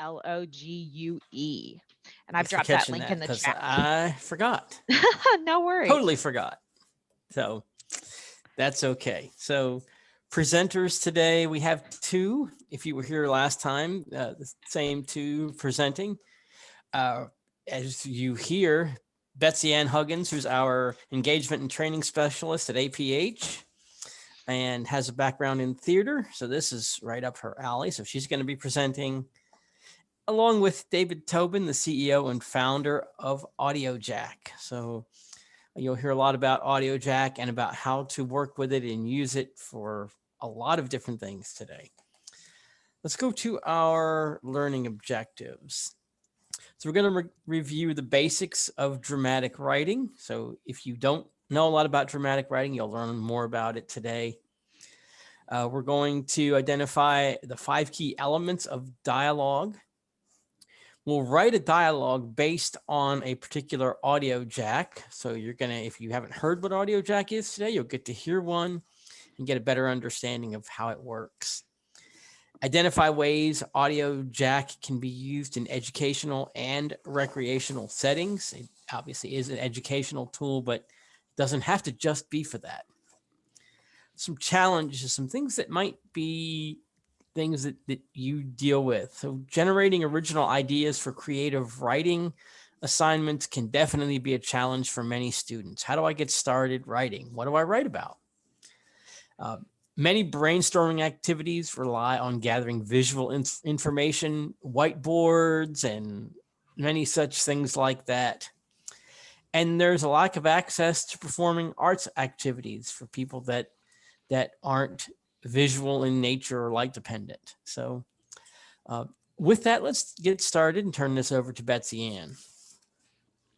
Logue. And I've Thanks for dropped that catching link that in the because chat. I forgot. No worries. Totally forgot. So that's okay. So presenters today, we have two. If you were here last time, the same two presenting. Uh, as you hear, Betsy Ann Huggins, who's our engagement and training specialist at APH and has a background in theater. So this is right up her alley. So she's going to be presenting along with David Tobin, the CEO and founder of Audiojack. So you'll hear a lot about Audiojack and about how to work with it and use it for a lot of different things today. Let's go to our learning objectives. So we're going to review the basics of dramatic writing. So if you don't know a lot about dramatic writing, you'll learn more about it today. We're going to identify the 5 key elements of dialogue. We'll write a dialogue based on a particular audio jack. So you're going to, if you haven't heard what audio jack is today, you'll get to hear one and get a better understanding of how it works. Identify ways audio jack can be used in educational and recreational settings. It obviously is an educational tool, but it doesn't have to just be for that. Some challenges, some things that might be things that you deal with. So generating original ideas for creative writing assignments can definitely be a challenge for many students. How do I get started writing? What do I write about? Many brainstorming activities rely on gathering visual information, whiteboards, and many such things like that. And there's a lack of access to performing arts activities for people that aren't visual in nature or light dependent. So with that, let's get started and turn this over to Betsy Ann.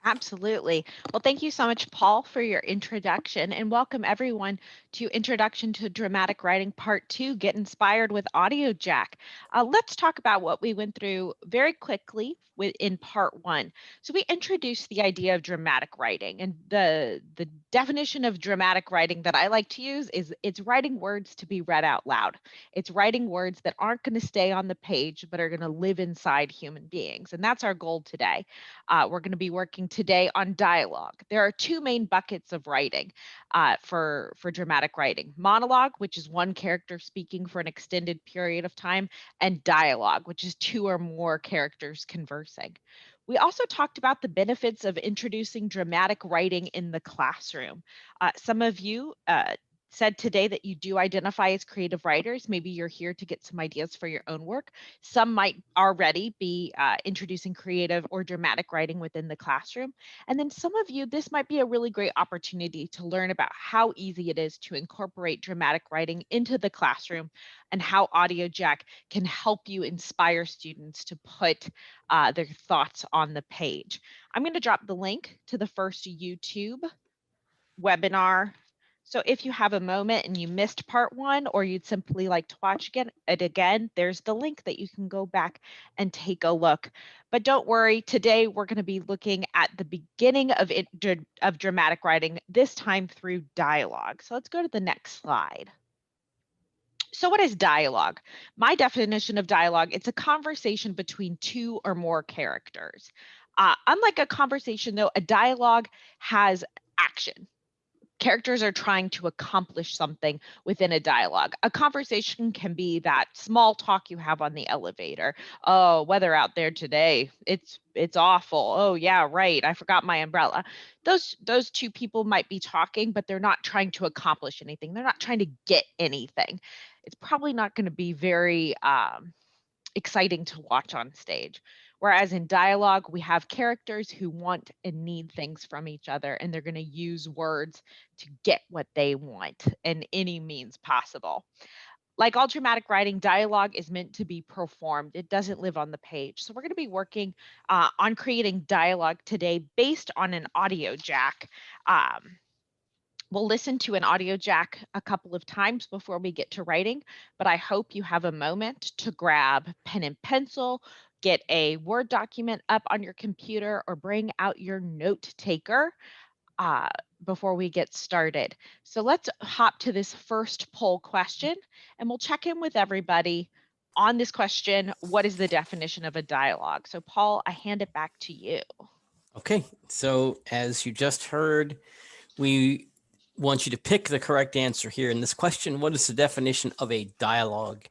Absolutely. Well, thank you so much, Paul, for your introduction, and welcome everyone to Introduction to Dramatic Writing Part 2, Get Inspired with Audiojack. Let's talk about what we went through very quickly in Part 1. So we introduced the idea of dramatic writing, and the definition of dramatic writing that I like to use is it's writing words to be read out loud. It's writing words that aren't going to stay on the page, but are going to live inside human beings, and that's our goal today. We're going to be working today on dialogue. There are 2 main buckets of writing for dramatic writing: monologue, which is one character speaking for an extended period of time, and dialogue, which is 2 or more characters conversing. We also talked about the benefits of introducing dramatic writing in the classroom. Some of you said today that you do identify as creative writers. Maybe you're here to get some ideas for your own work. Some might already be introducing creative or dramatic writing within the classroom. And then some of you, this might be a really great opportunity to learn about how easy it is to incorporate dramatic writing into the classroom and how Audiojack can help you inspire students to put their thoughts on the page. I'm going to drop the link to the first YouTube webinar. So if you have a moment and you missed part 1, or you'd simply like to watch it again, there's the link that you can go back and take a look. But don't worry, today we're going to be looking at the beginning of dramatic writing, this time through dialogue. So let's go to the next slide. So what is dialogue? My definition of dialogue, it's a conversation between 2 or more characters. Unlike a conversation, though, a dialogue has action. Characters are trying to accomplish something within a dialogue. A conversation can be that small talk you have on the elevator. Oh, weather out there today, it's awful. Oh yeah, right, I forgot my umbrella. Those 2 people might be talking, but they're not trying to accomplish anything. They're not trying to get anything. It's probably not going to be very exciting to watch on stage. Whereas in dialogue, we have characters who want and need things from each other, and they're going to use words to get what they want in any means possible. Like all dramatic writing, dialogue is meant to be performed. It doesn't live on the page. So we're going to be working on creating dialogue today based on an audio jack. We'll listen to an audio jack a couple of times before we get to writing, but I hope you have a moment to grab pen and pencil, get a Word document up on your computer, or bring out your note taker before we get started. So let's hop to this first poll question, and we'll check in with everybody on this question, what is the definition of a dialogue? So Paul, I hand it back to you. Okay, so as you just heard, we want you to pick the correct answer here. In this question, what is the definition of a dialogue?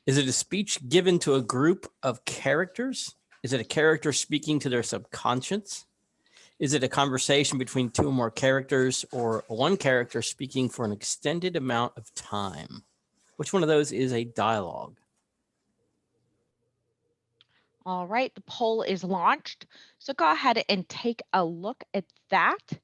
Is it a speech given to a group of characters? Is it a character speaking to their subconscious? Is it a conversation between two or more characters, or one character speaking for an extended amount of time? Which one of those is a dialogue? All right, the poll is launched. So go ahead and take a look at that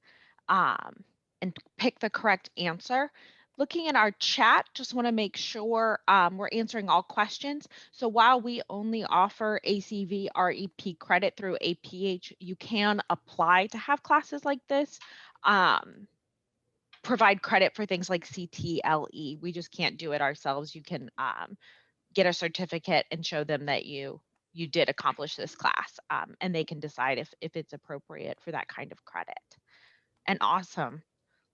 and pick the correct answer. Looking at our chat, just want to make sure we're answering all questions. So while we only offer ACV REP credit through APH, you can apply to have classes like this. Provide credit for things like CTLE. We just can't do it ourselves. You can get a certificate and show them that you did accomplish this class, and they can decide if it's appropriate for that kind of credit. And awesome.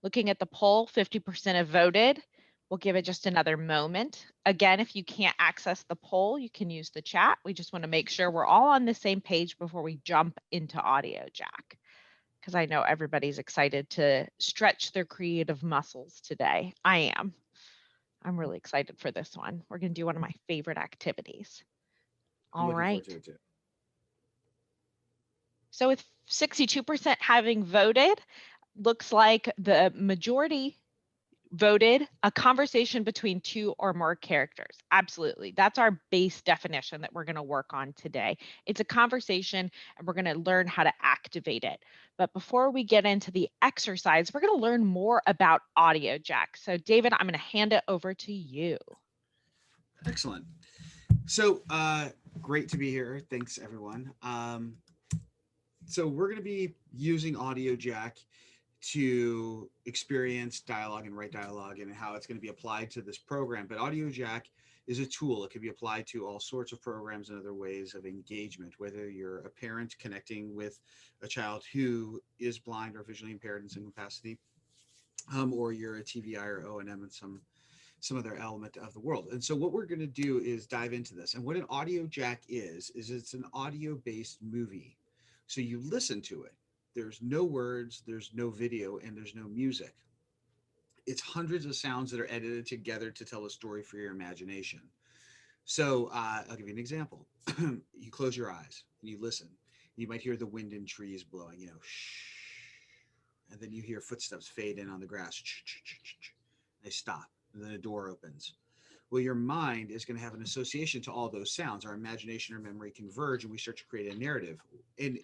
Looking at the poll, 50% have voted. We'll give it just another moment. Again, if you can't access the poll, you can use the chat. We just want to make sure we're all on the same page before we jump into Audiojack, because I know everybody's excited to stretch their creative muscles today. I am. I'm really excited for this one. We're going to do one of my favorite activities. All right. To it too. So with 62% having voted, looks like the majority voted a conversation between two or more characters. Absolutely. That's our base definition that we're going to work on today. It's a conversation and we're going to learn how to activate it. But before we get into the exercise, we're going to learn more about Audiojack. So David, I'm going to hand it over to you. Excellent. So great to be here. Thanks, everyone. So we're going to be using Audiojack to experience dialogue and write dialogue and how it's going to be applied to this program. But Audiojack is a tool. It can be applied to all sorts of programs and other ways of engagement, whether you're a parent connecting with a child who is blind or visually impaired in some capacity, or you're a TVI or O&M in some other element of the world. And so what we're going to do is dive into this. And what an Audiojack is it's an audio-based movie. So you listen to it. There's no words, there's no video, and there's no music. It's hundreds of sounds that are edited together to tell a story for your imagination. So I'll give you an example. You close your eyes and you listen. You might hear the wind in trees blowing, shh. And then you hear footsteps fade in on the grass. They stop. And then a door opens. Well, your mind is going to have an association to all those sounds. Our imagination or memory converge and we start to create a narrative. And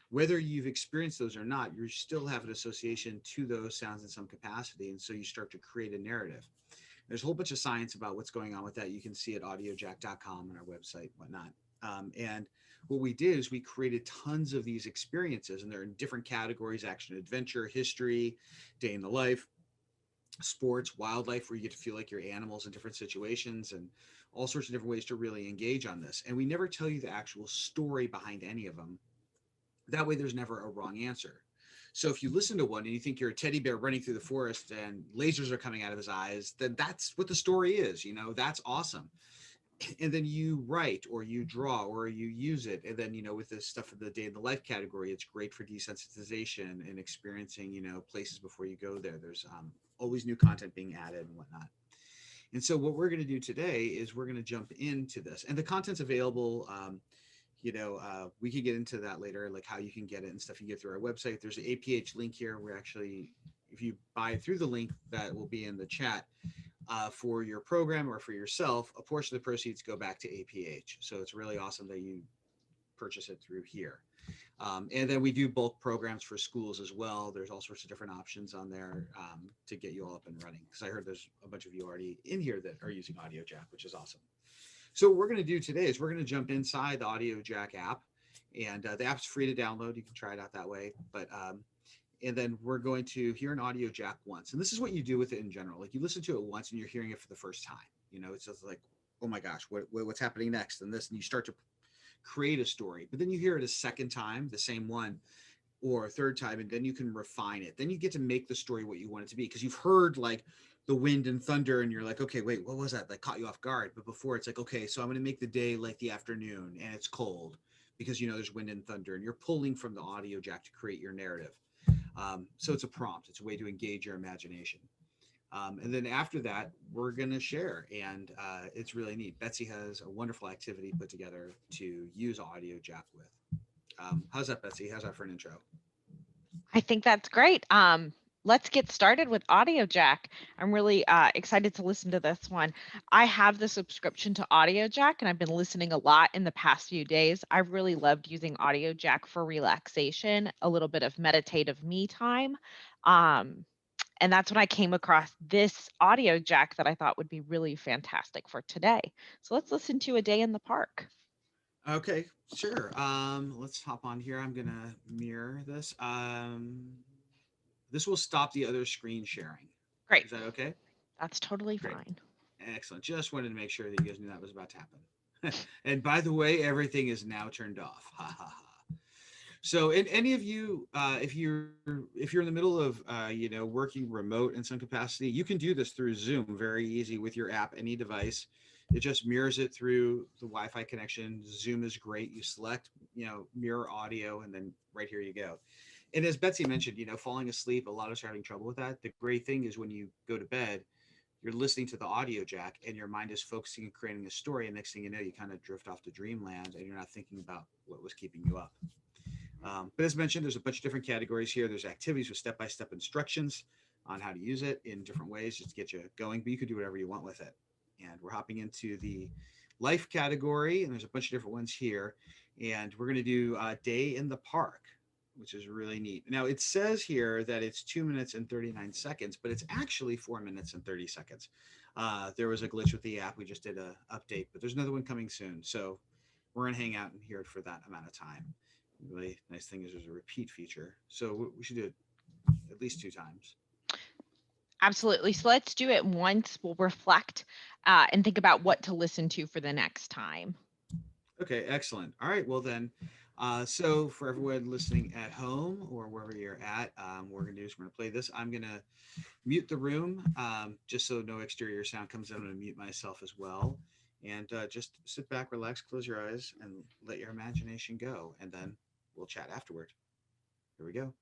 whether you've experienced those or not, you still have an association to those sounds in some capacity. And so you start to create a narrative. There's a whole bunch of science about what's going on with that. You can see at audiojack.com on our website, whatnot. And what we did is we created tons of these experiences, and they're in different categories: action, adventure, history, day in the life, sports, wildlife, where you get to feel like you're animals in different situations, and all sorts of different ways to really engage on this. And we never tell you the actual story behind any of them. That way there's never a wrong answer. So if you listen to one and you think you're a teddy bear running through the forest and lasers are coming out of his eyes, then that's what the story is. That's awesome. And then you write or you draw or you use it. And then, with this stuff in the day in the life category, it's great for desensitization and experiencing, places before you go there. There's always new content being added and whatnot. And so what we're going to do today is we're going to jump into this, and the content's available. We can get into that later, like how you can get it and stuff. You get through our website. There's an APH link here. We're actually, if you buy it through the link that will be in the chat for your program or for yourself, a portion of the proceeds go back to APH. So it's really awesome that you purchase it through here. And then we do bulk programs for schools as well. There's all sorts of different options on there to get you all up and running. Because I heard there's a bunch of you already in here that are using Audiojack, which is awesome. So what we're going to do today is we're going to jump inside the Audiojack app, and the app's free to download. You can try it out that way. But and then we're going to hear an Audiojack once. And this is what you do with it in general. Like, you listen to it once and you're hearing it for the first time. It's just like, oh my gosh, what's happening next? And this, and you start to create a story. But then you hear it a second time, the same one, or a third time, and then you can refine it. Then you get to make the story what you want it to be, because you've heard like the wind and thunder, and you're like, okay, wait, what was that? Like caught you off guard. But before it's like, okay, so I'm going to make the day like the afternoon, and it's cold because there's wind and thunder, and you're pulling from the audio jack to create your narrative. So it's a prompt. It's a way to engage your imagination. And then after that, we're going to share, and it's really neat. Betsy has a wonderful activity put together to use Audiojack with. How's that, Betsy? How's that for an intro? I think that's great. Let's get started with Audiojack. I'm really excited to listen to this one. I have the subscription to Audiojack, and I've been listening a lot in the past few days. I've really loved using Audiojack for relaxation, a little bit of meditative me time. And that's when I came across this Audiojack that I thought would be really fantastic for today. So let's listen to A Day in the Park. Okay, sure. Let's hop on here. I'm gonna mirror this. This will stop the other screen sharing. Great. Is that okay? That's totally Great. fine. Excellent. Just wanted to make sure that you guys knew that was about to happen. And by the way, everything is now turned off. Ha ha ha. So, and any of you, if you're in the middle of working remote in some capacity, you can do this through Zoom. Very easy with your app, any device. It just mirrors it through the Wi-Fi connection. Zoom is great. You select, mirror audio, and then right here you go. And as Betsy mentioned, falling asleep, a lot of us are having trouble with that. The great thing is when you go to bed, you're listening to the audio jack and your mind is focusing and creating a story. And next thing you know, you kind of drift off to dreamland and you're not thinking about what was keeping you up. But as mentioned, there's a bunch of different categories here. There's activities with step-by-step instructions on how to use it in different ways just to get you going, but you can do whatever you want with it. And we're hopping into the life category, and there's a bunch of different ones here. And we're going to do a day in the park, which is really neat. Now, it says here that it's 2 minutes and 39 seconds, but it's actually 4 minutes and 30 seconds. There was a glitch with the app. We just did an update, but there's another one coming soon. So we're going to hang out and hear it for that amount of time. Really nice thing is there's a repeat feature. So we should do it at least 2 times. Absolutely. So let's do it once. We'll reflect and think about what to listen to for the next time. Okay, excellent. All right, well then, so for everyone listening at home or wherever you're at, what we're gonna do is we're gonna play this. I'm gonna mute the room just so no exterior sound comes in. I'm gonna mute myself as well. And just sit back, relax, close your eyes, and let your imagination go. And then we'll chat afterward. Here we go.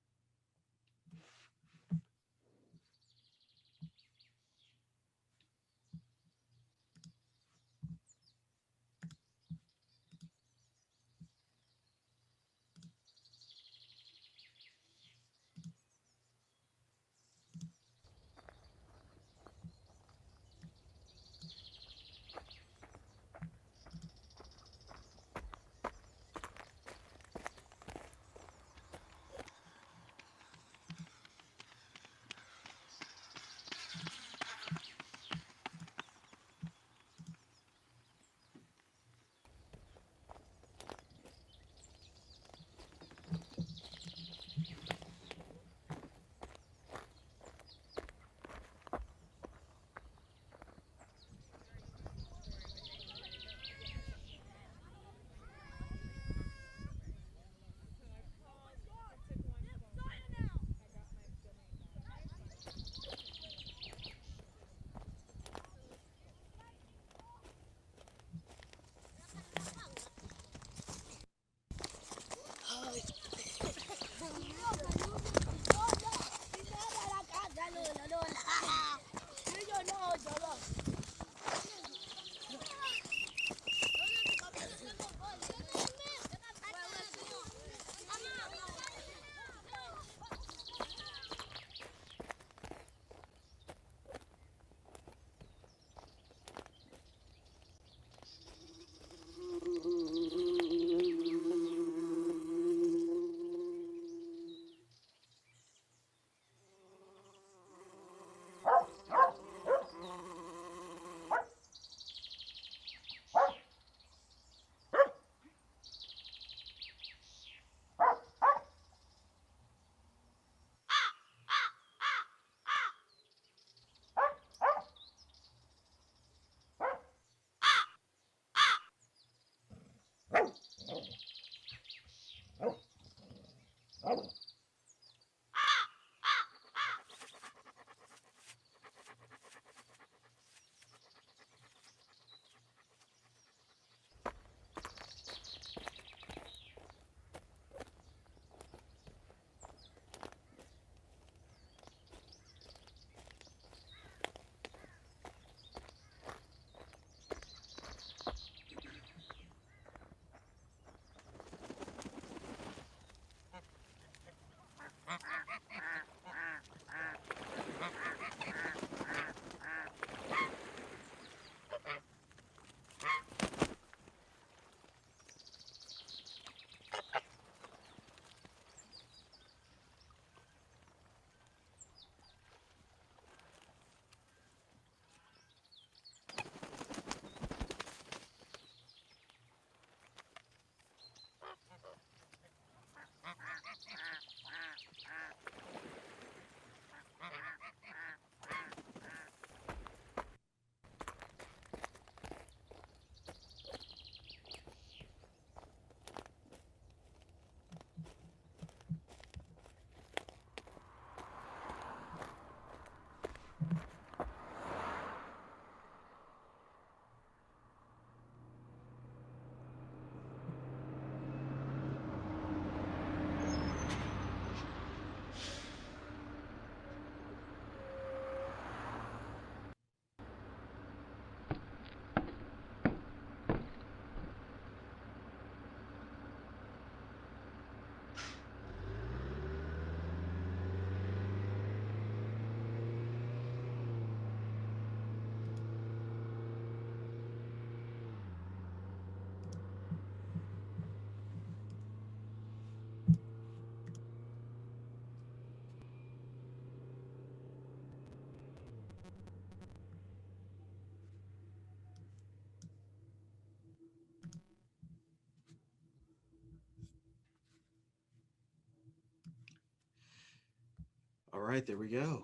right, there we go.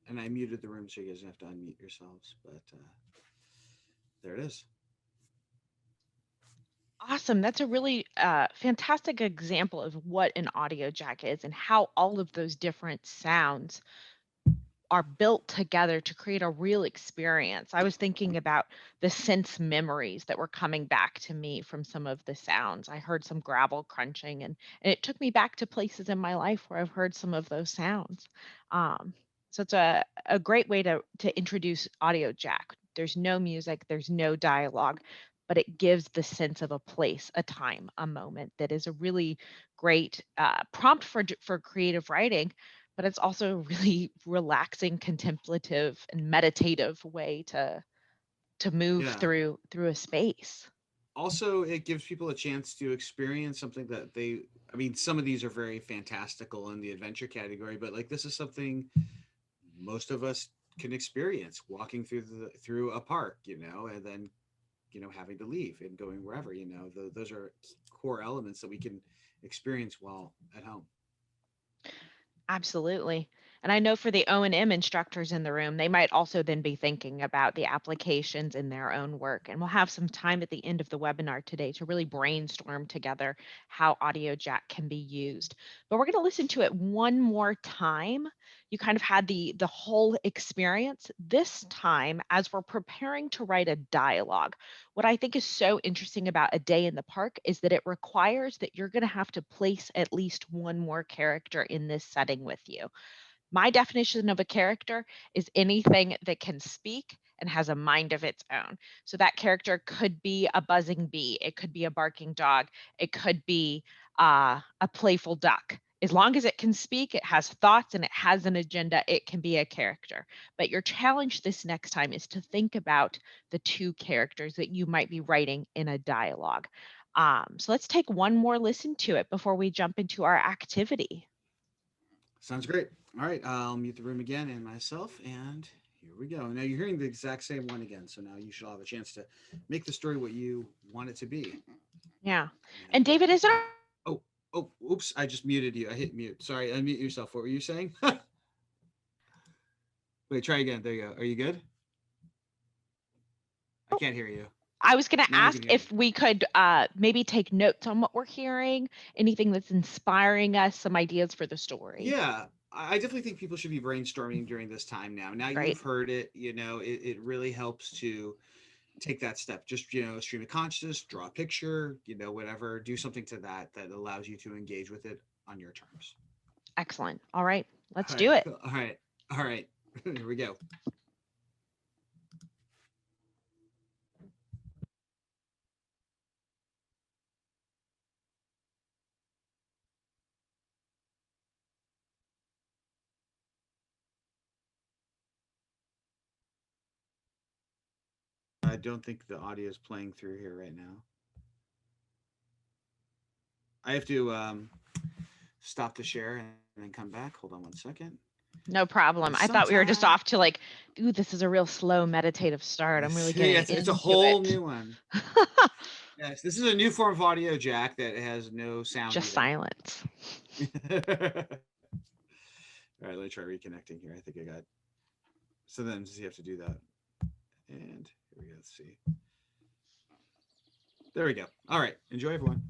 And I muted the room so you guys don't have to unmute yourselves, but there it is. Awesome. That's a really fantastic example of what an audio jack is and how all of those different sounds are built together to create a real experience. I was thinking about the sense memories that were coming back to me from some of the sounds. I heard some gravel crunching, and it took me back to places in my life where I've heard some of those sounds. So it's a great way to introduce audio jack. There's no music, there's no dialogue, but it gives the sense of a place, a time, a moment that is a really great prompt for creative writing, but it's also a really relaxing, contemplative, and meditative way to move Yeah. through a space. Also, it gives people a chance to experience something that they, I mean, some of these are very fantastical in the adventure category, but like this is something most of us can experience walking through a park, you know, and then, you know, having to leave and going wherever, you know, those are core elements that we can experience while at home. Absolutely. And I know for the O&M instructors in the room, they might also then be thinking about the applications in their own work. And we'll have some time at the end of the webinar today to really brainstorm together how AudioJack can be used. But we're going to listen to it one more time. You kind of had the whole experience. This time, as we're preparing to write a dialogue, what I think is so interesting about A Day in the Park is that it requires that you're going to have to place at least one more character in this setting with you. My definition of a character is anything that can speak and has a mind of its own. So that character could be a buzzing bee, it could be a barking dog, it could be a playful duck. As long as it can speak, it has thoughts, and it has an agenda, it can be a character. But your challenge this next time is to think about the two characters that you might be writing in a dialogue. So let's take one more listen to it before we jump into our activity. Sounds great. All right, I'll mute the room again and myself, and here we go. Now you're hearing the exact same one again, so now you should all have a chance to make the story what you want it to be. Yeah. And David, is there Oh, oops, I just muted you. I hit mute. Sorry, unmute yourself. What were you saying? Wait, try again. There you go. Are you good? I can't hear you. I was going to Now I ask can hear if you. we could maybe take notes on what we're hearing, anything that's inspiring us, some ideas for the story. Yeah, I definitely think people should be brainstorming during this time now. Now Right. you've heard it, you know, it really helps to take that step. Just, you know, stream of consciousness, draw a picture, you know, whatever, do something to that allows you to engage with it on your terms. Excellent. All right, let's All do right. it. All right. All right. Here we go. I don't think the audio is playing through here right now. I have to stop the share and then come back. Hold on one second. No problem. I thought we were just Sometime- off to like, ooh, this is a real slow meditative start. I'm really getting it's a into whole it. new one. Yes, this is a new form of audio jack that has no sound. Just even. silence. All right, let me try reconnecting here. I think I got. Sometimes you have to do that. And here we go. Let's see. There we go. All right. Enjoy, everyone.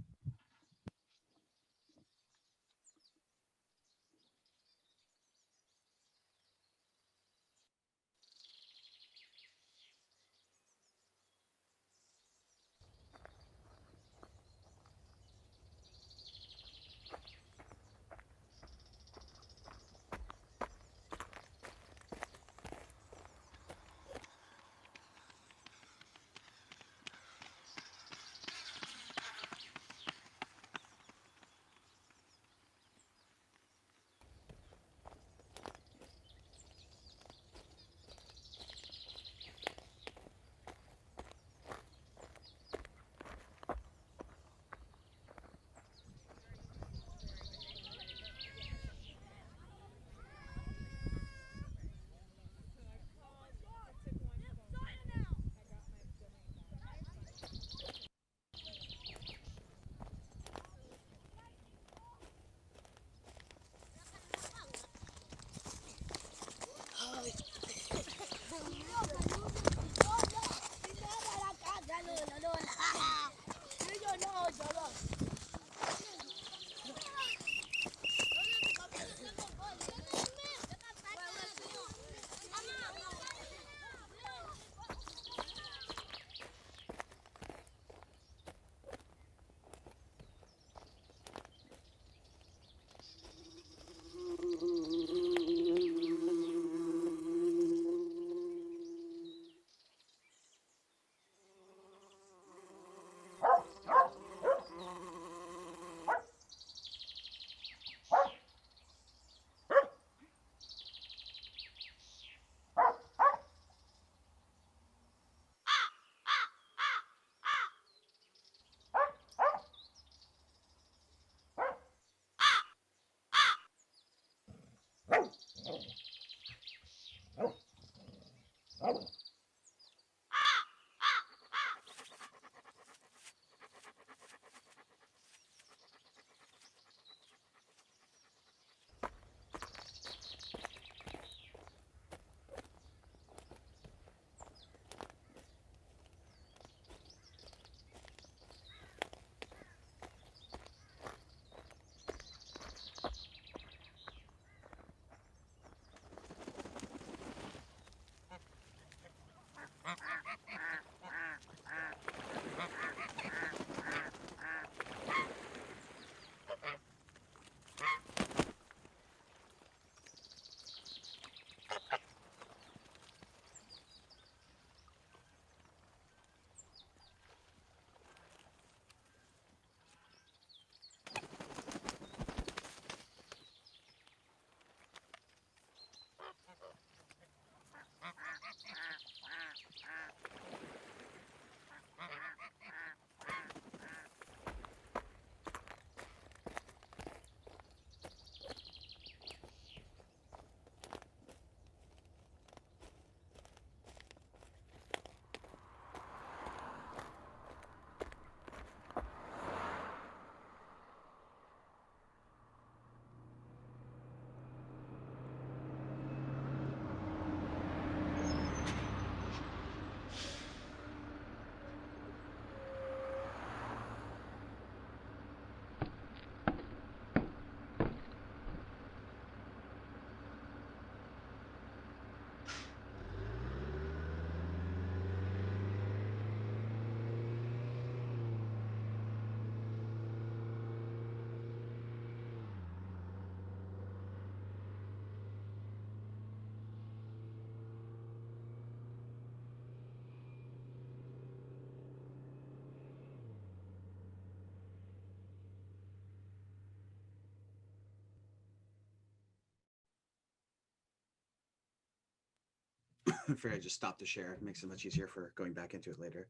I'm afraid I just stopped the share. It makes it much easier for going back into it later.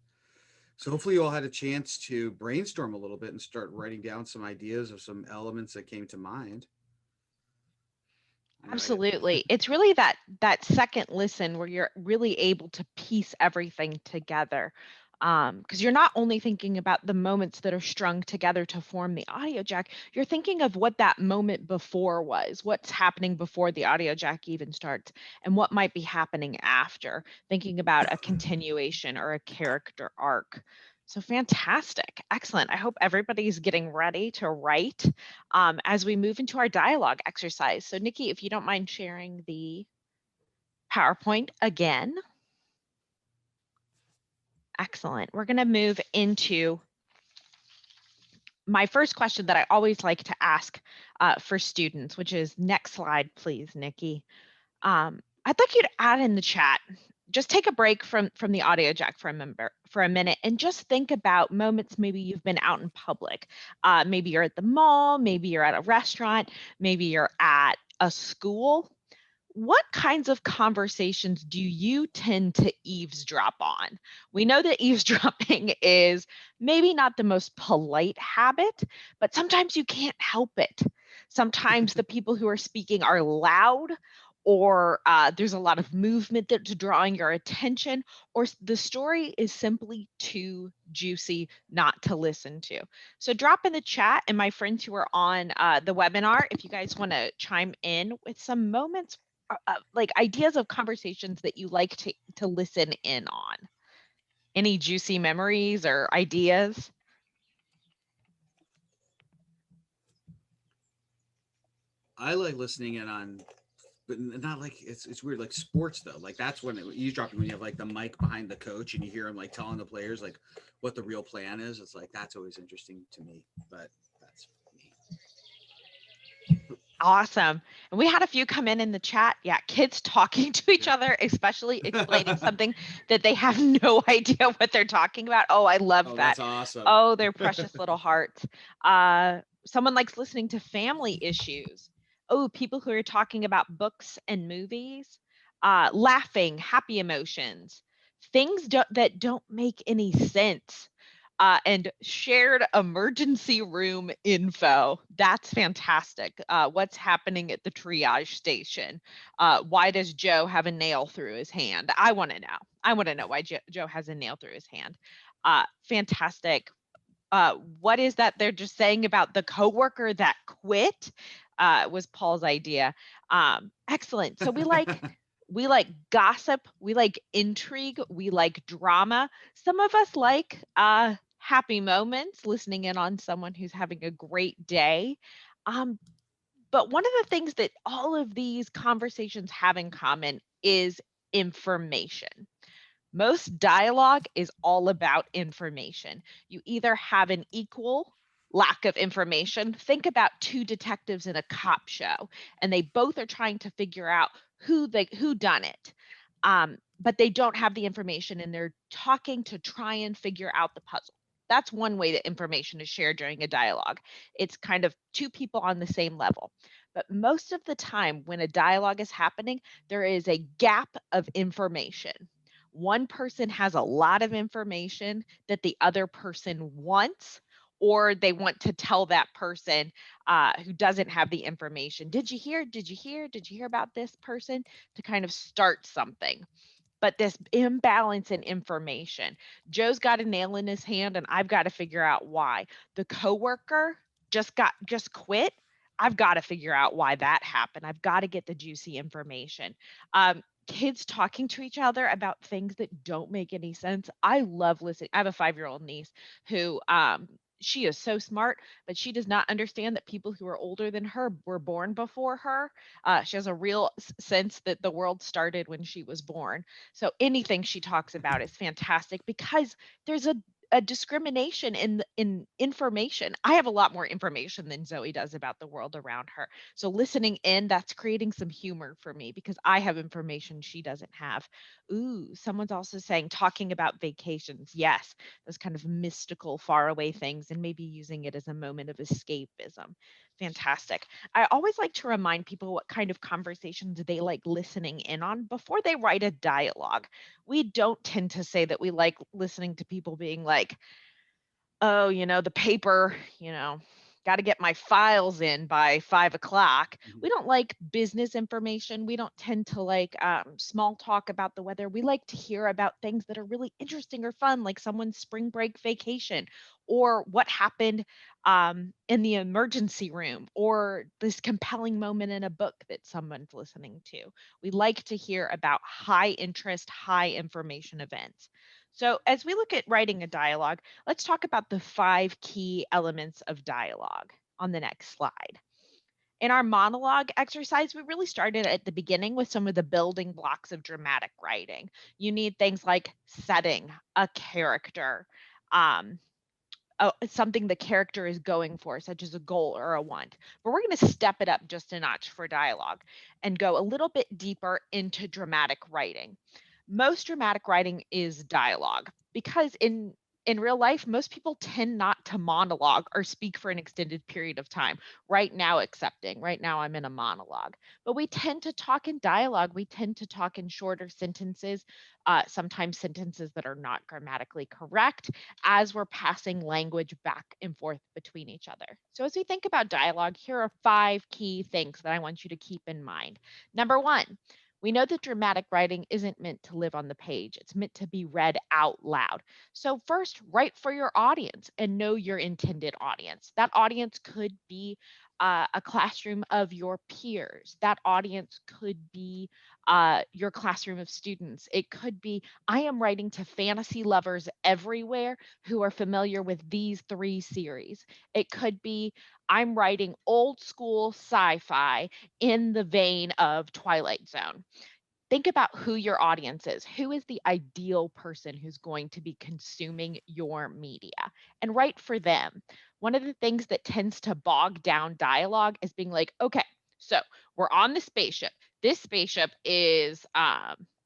So hopefully you all had a chance to brainstorm a little bit and start writing down some ideas of some elements that came to mind. Absolutely. It's really that second listen where you're really able to piece everything together. Because you're not only thinking about the moments that are strung together to form the audio jack, you're thinking of what that moment before was, what's happening before the audio jack even starts, and what might be happening after, thinking about a continuation or a character arc. So fantastic. Excellent. I hope everybody's getting ready to write as we move into our dialogue exercise. So Nikki, if you don't mind sharing the PowerPoint again. Excellent. We're going to move into my first question that I always like to ask for students, which is next slide, please, Nikki. I'd like you to add in the chat. Just take a break from the audio jack for a minute and just think about moments maybe you've been out in public. Maybe you're at the mall, maybe you're at a restaurant, maybe you're at a school. What kinds of conversations do you tend to eavesdrop on? We know that eavesdropping is maybe not the most polite habit, but sometimes you can't help it. Sometimes the people who are speaking are loud, or there's a lot of movement that's drawing your attention, or the story is simply too juicy not to listen to. So drop in the chat, and my friends who are on the webinar, if you guys want to chime in with some moments, like ideas of conversations that you like to listen in on. Any juicy memories or ideas? I like listening in on, but not like it's weird, like sports though. Like that's when eavesdropping, when you have like the mic behind the coach and you hear him like telling the players like what the real plan is. It's like that's always interesting to me. But that's me. Awesome. And we had a few come in the chat. Yeah, kids talking to each other, especially explaining something that they have no idea what they're talking about. Oh, I love that. That's awesome. Oh, they're precious little hearts. Someone likes listening to family issues. Oh, people who are talking about books and movies, laughing, happy emotions, things that don't make any sense. And shared emergency room info. That's fantastic. What's happening at the triage station? Why does Joe have a nail through his hand? I want to know. I want to know why Joe has a nail through his hand. Fantastic. What is that they're just saying about the coworker that quit? Was Paul's idea. Excellent. So we like gossip, we like intrigue, we like drama. Some of us like happy moments, listening in on someone who's having a great day. But one of the things that all of these conversations have in common is information. Most dialogue is all about information. You either have an equal lack of information. Think about two detectives in a cop show, and they both are trying to figure out who done it. But they don't have the information, and they're talking to try and figure out the puzzle. That's one way that information is shared during a dialogue. It's kind of two people on the same level. But most of the time when a dialogue is happening, there is a gap of information. One person has a lot of information that the other person wants, or they want to tell that person who doesn't have the information, did you hear? Did you hear? Did you hear about this person? To kind of start something. But this imbalance in information. Joe's got a nail in his hand and I've got to figure out why. The coworker just quit. I've got to figure out why that happened. I've got to get the juicy information. Kids talking to each other about things that don't make any sense. I love listening. I have a 5-year-old niece who she is so smart, but she does not understand that people who are older than her were born before her. She has a real sense that the world started when she was born. So anything she talks about is fantastic because there's a discrimination in information. I have a lot more information than Zoe does about the world around her. So listening in, that's creating some humor for me because I have information she doesn't have. Ooh, someone's also saying talking about vacations. Yes, those kind of mystical, faraway things, and maybe using it as a moment of escapism. Fantastic. I always like to remind people what kind of conversations they like listening in on before they write a dialogue. We don't tend to say that we like listening to people being like, oh, the paper, got to get my files in by 5 o'clock. Mhm. We don't like business information. We don't tend to like small talk about the weather. We like to hear about things that are really interesting or fun, like someone's spring break vacation or what happened in the emergency room or this compelling moment in a book that someone's listening to. We like to hear about high interest, high information events. So, as we look at writing a dialogue, let's talk about the 5 key elements of dialogue on the next slide. In our monologue exercise, we really started at the beginning with some of the building blocks of dramatic writing. You need things like setting, a character, um, something the character is going for, such as a goal or a want. But we're going to step it up just a notch for dialogue and go a little bit deeper into dramatic writing. Most dramatic writing is dialogue because in real life most people tend not to monologue or speak for an extended period of time. Right now, accepting right now I'm in a monologue, but we tend to talk in dialogue. We tend to talk in shorter sentences, sometimes sentences that are not grammatically correct, as we're passing language back and forth between each other. So as we think about dialogue, here are 5 key things that I want you to keep in mind. Number 1, we know that dramatic writing isn't meant to live on the page. It's meant to be read out loud. So, first, write for your audience and know your intended audience. That audience could be a classroom of your peers. That audience could be your classroom of students. It could be, I am writing to fantasy lovers everywhere who are familiar with these 3 series. It could be, I'm writing old school sci fi in the vein of Twilight Zone. Think about who your audience is. Who is the ideal person who's going to be consuming your media? And write for them. One of the things that tends to bog down dialogue is being like, okay, so we're on the spaceship. This spaceship is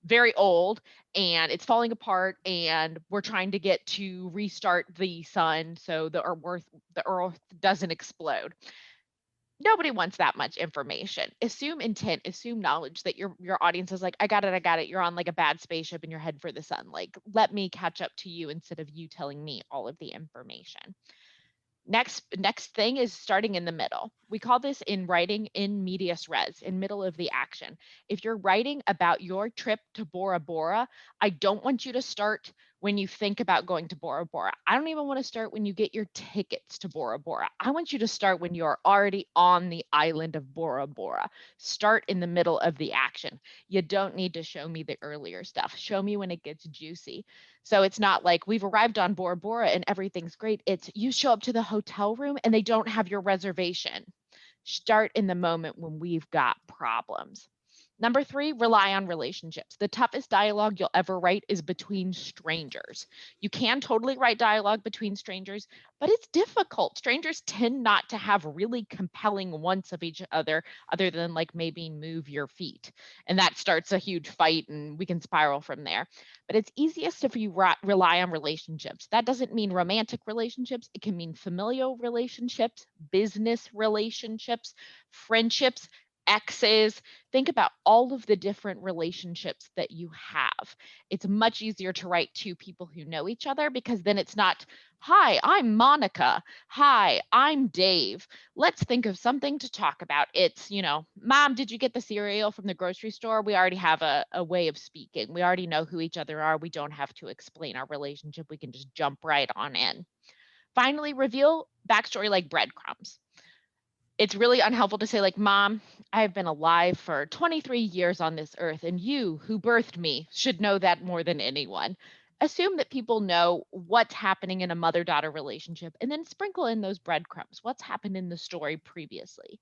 very old and it's falling apart, and we're trying to get to restart the sun so the Earth doesn't explode. Nobody wants that much information. Assume intent, assume knowledge that your audience is like, I got it. You're on like a bad spaceship and you're headed for the sun. Like, let me catch up to you instead of you telling me all of the information. Next thing is starting in the middle. We call this in writing in medias res, in middle of the action. If you're writing about your trip to Bora Bora, I don't want you to start when you think about going to Bora Bora. I don't even want to start when you get your tickets to Bora Bora. I want you to start when you're already on the island of Bora Bora. Start in the middle of the action. You don't need to show me the earlier stuff. Show me when it gets juicy. So it's not like we've arrived on Bora Bora and everything's great. It's you show up to the hotel room and they don't have your reservation. Start in the moment when we've got problems. Number 3, rely on relationships. The toughest dialogue you'll ever write is between strangers. You can totally write dialogue between strangers, but it's difficult. Strangers tend not to have really compelling wants of each other than like maybe move your feet. And that starts a huge fight and we can spiral from there. But it's easiest if you rely on relationships. That doesn't mean romantic relationships. It can mean familial relationships, business relationships, friendships, exes. Think about all of the different relationships that you have. It's much easier to write to people who know each other because then it's not, hi, I'm Monica. Hi, I'm Dave. Let's think of something to talk about. It's, Mom, did you get the cereal from the grocery store? We already have a way of speaking. We already know who each other are. We don't have to explain our relationship. We can just jump right on in. Finally, reveal backstory like breadcrumbs. It's really unhelpful to say like, Mom, I have been alive for 23 years on this earth, and you who birthed me should know that more than anyone. Assume that people know what's happening in a mother-daughter relationship and then sprinkle in those breadcrumbs. What's happened in the story previously?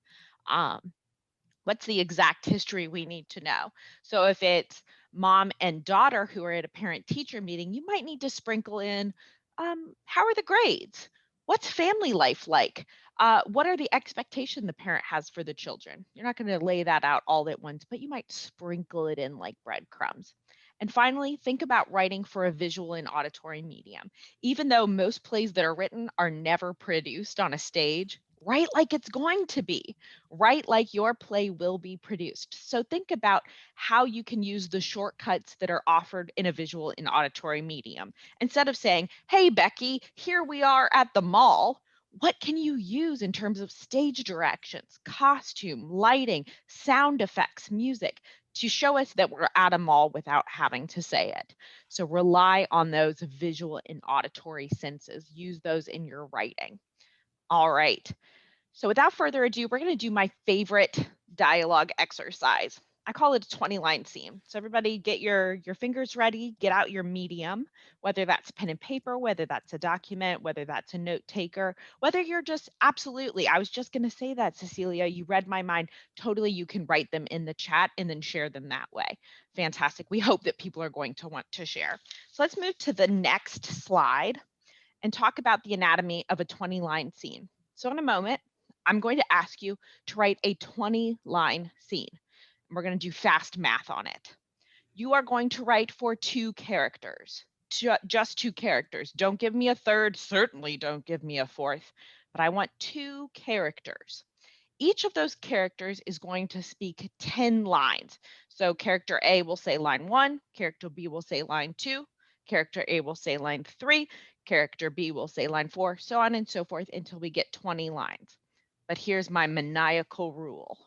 What's the exact history we need to know? So if it's mom and daughter who are at a parent-teacher meeting, you might need to sprinkle in How are the grades? What's family life like? What are the expectation the parent has for the children? You're not going to lay that out all at once, but you might sprinkle it in like breadcrumbs. And finally, think about writing for a visual and auditory medium. Even though most plays that are written are never produced on a stage, write like it's going to be. Write like your play will be produced. So think about how you can use the shortcuts that are offered in a visual and auditory medium. Instead of saying, hey, Becky, here we are at the mall, what can you use in terms of stage directions, costume, lighting, sound effects, music to show us that we're at a mall without having to say it? So rely on those visual and auditory senses. Use those in your writing. All right. So without further ado, we're going to do my favorite dialogue exercise. I call it a 20-line scene. So everybody get your fingers ready, get out your medium, whether that's pen and paper, whether that's a document, whether that's a note taker, whether you're just absolutely, I was just going to say that, Cecilia, you read my mind. Totally, you can write them in the chat and then share them that way. Fantastic. We hope that people are going to want to share. So let's move to the next slide and talk about the anatomy of a 20-line scene. So in a moment, I'm going to ask you to write a 20-line scene. We're going to do fast math on it. You are going to write for 2 characters, just 2 characters. Don't give me a third, certainly don't give me a fourth, but I want 2 characters. Each of those characters is going to speak 10 lines. So character A will say line 1, character B will say line 2, character A will say line 3, character B will say line 4, so on and so forth until we get 20 lines. But here's my maniacal rule.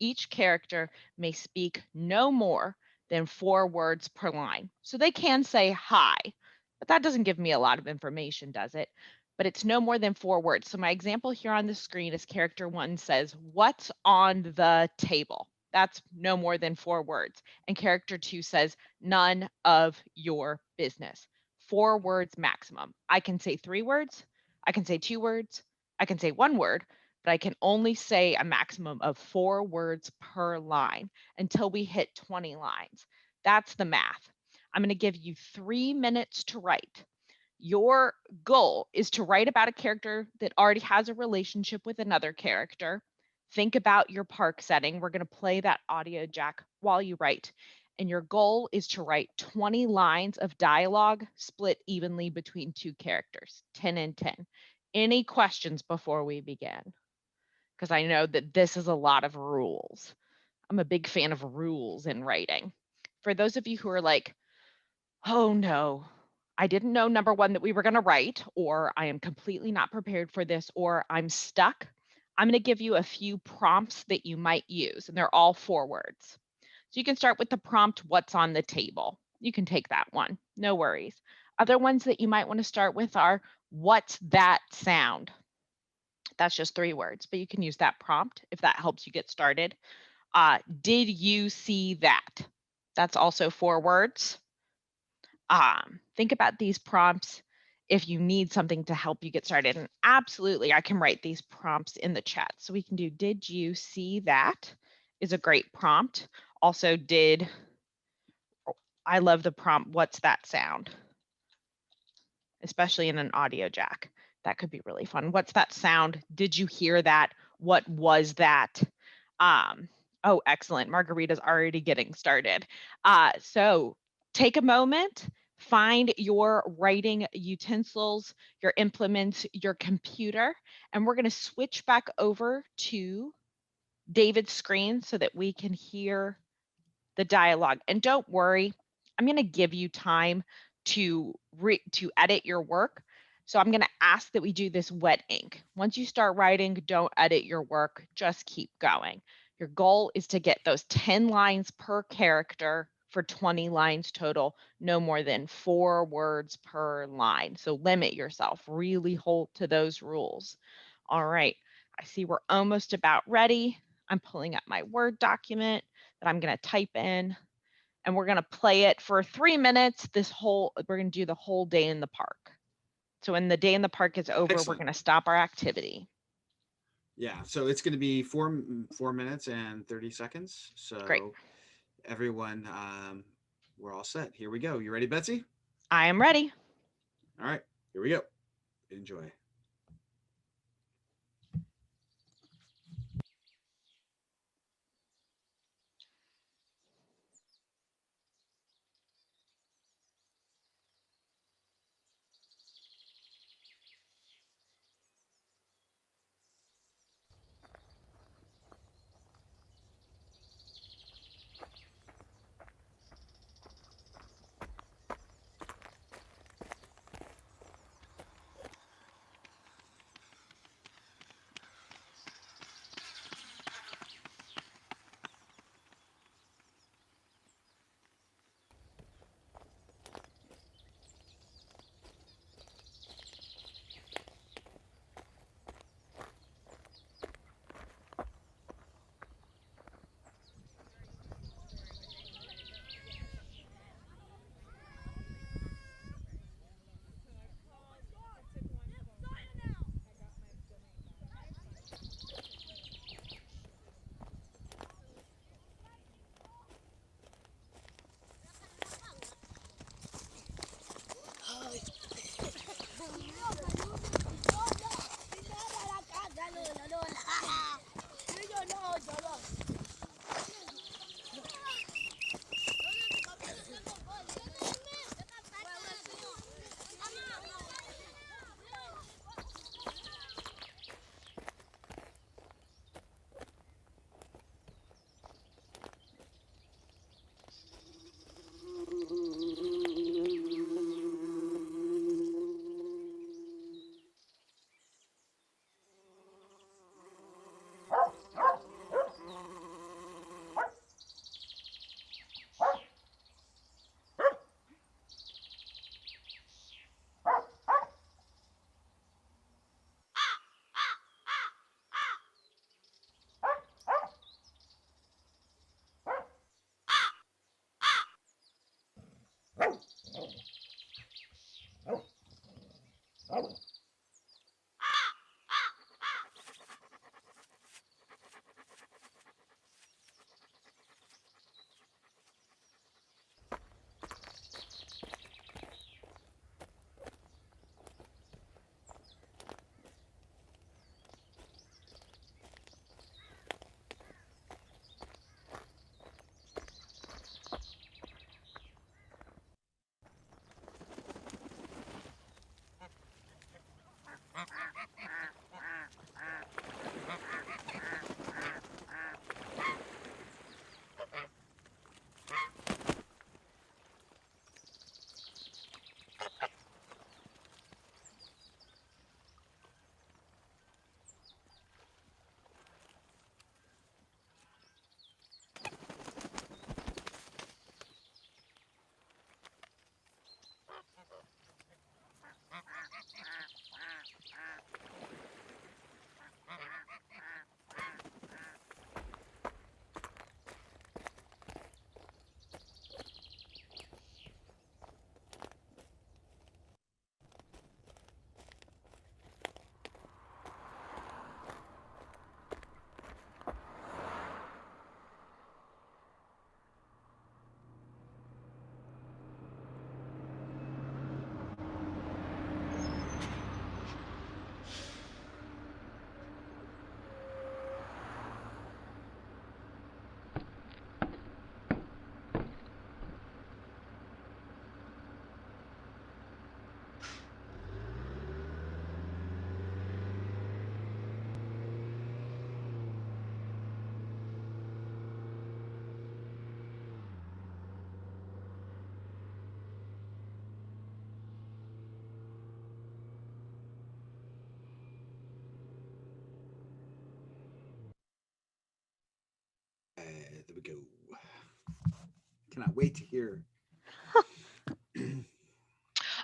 Each character may speak no more than 4 words per line. So they can say hi, but that doesn't give me a lot of information, does it? But it's no more than 4 words. So my example here on the screen is character 1 says, what's on the table? That's no more than 4 words. And character 2 says, none of your business. 4 words maximum. I can say 3 words. I can say 2 words. I can say 1 word, but I can only say a maximum of 4 words per line until we hit 20 lines. That's the math. I'm going to give you 3 minutes to write. Your goal is to write about a character that already has a relationship with another character. Think about your park setting. We're going to play that Audiojack while you write. And your goal is to write 20 lines of dialogue split evenly between 2 characters, 10 and 10. Any questions before we begin? Because I know that this is a lot of rules. I'm a big fan of rules in writing. For those of you who are like, oh no, I didn't know, number 1, that we were going to write, or I am completely not prepared for this, or I'm stuck, I'm going to give you a few prompts that you might use, and they're all 4 words. So you can start with the prompt, what's on the table? You can take that one, no worries. Other ones that you might want to start with are, what's that sound? That's just 3 words, but you can use that prompt if that helps you get started. Did you see that? That's also 4 words. Think about these prompts if you need something to help you get started. And absolutely, I can write these prompts in the chat. So we can do, did you see that? Is a great prompt. Also, I love the prompt, what's that sound? Especially in an Audiojack. That could be really fun. What's that sound? Did you hear that? What was that? Oh, excellent. Margarita's already getting started. So take a moment, find your writing utensils, your implements, your computer, and we're going to switch back over to David's screen so that we can hear the dialogue. And don't worry, I'm going to give you time to edit your work. So I'm going to ask that we do this wet ink. Once you start writing, don't edit your work, just keep going. Your goal is to get those 10 lines per character for 20 lines total, no more than 4 words per line. So limit yourself, really hold to those rules. All right, I see we're almost about ready. I'm pulling up my Word document that I'm going to type in, and we're going to play it for 3 minutes. We're going to do the whole day in the park. So when the day in the park is over, Excellent. we're going to stop our activity. Yeah, so it's going to be 4 minutes and 30 seconds. So Great. Everyone, we're all set. Here we go. You ready, Betsy? I am ready. All right, here we go. Enjoy. There we go. Cannot wait to hear.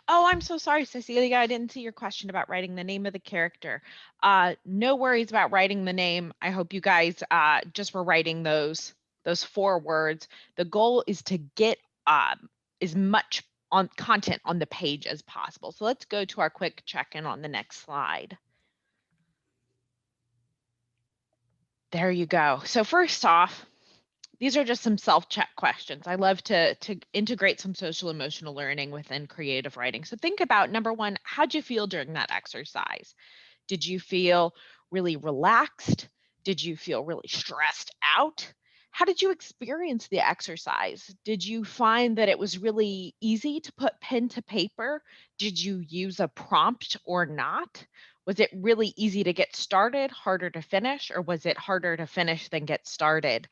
Oh, I'm so sorry, Cecilia. I didn't see your question about writing the name of the character. No worries about writing the name. I hope you guys just were writing those 4 words. The goal is to get as much on content on the page as possible. So let's go to our quick check-in on the next slide. There you go. So first off, these are just some self-check questions. I love to integrate some social emotional learning within creative writing. So think about number one, how'd you feel during that exercise? Did you feel really relaxed? Did you feel really stressed out? How did you experience the exercise? Did you find that it was really easy to put pen to paper? Did you use a prompt or not? Was it really easy to get started, harder to finish, or was it harder to finish than get started?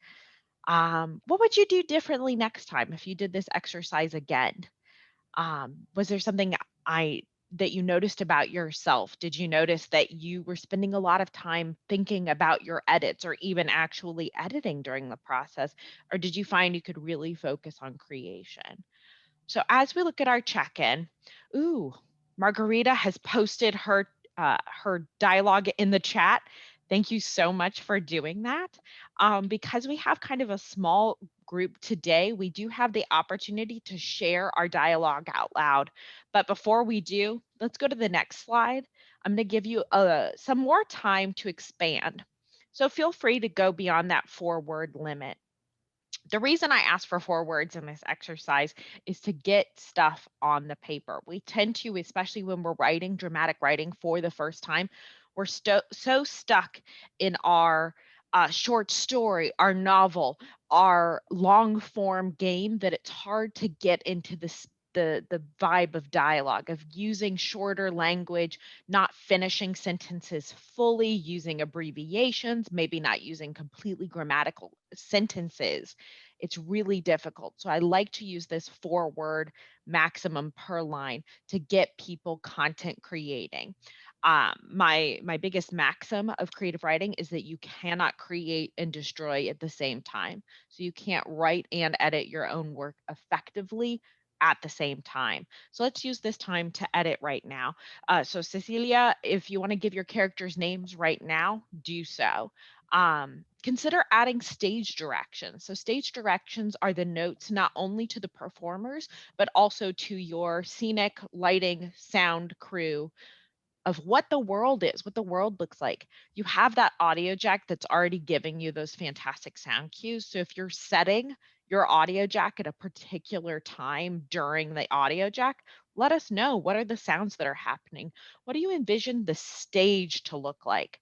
What would you do differently next time if you did this exercise again? Was there something I that you noticed about yourself? Did you notice that you were spending a lot of time thinking about your edits or even actually editing during the process? Or did you find you could really focus on creation? So as we look at our check-in, ooh, Margarita has posted her dialogue in the chat. Thank you so much for doing that. Because we have kind of a small group today, we do have the opportunity to share our dialogue out loud. But before we do, let's go to the next slide. I'm going to give you some more time to expand. So feel free to go beyond that 4-word limit. The reason I ask for 4 words in this exercise is to get stuff on the paper. We tend to, especially when we're writing dramatic writing for the first time, we're so stuck in our short story, our novel, our long form game that it's hard to get into the vibe of dialogue, of using shorter language, not finishing sentences fully, using abbreviations, maybe not using completely grammatical sentences. It's really difficult. So I like to use this 4-word maximum per line to get people content creating. My biggest maxim of creative writing is that you cannot create and destroy at the same time. So you can't write and edit your own work effectively at the same time. So let's use this time to edit right now. So Cecilia, if you want to give your characters names right now, do so. Consider adding stage directions. So stage directions are the notes not only to the performers, but also to your scenic, lighting, sound crew of what the world is, what the world looks like. You have that audio jack that's already giving you those fantastic sound cues. So if you're setting your audio jack at a particular time during the audio jack, let us know, what are the sounds that are happening? What do you envision the stage to look like?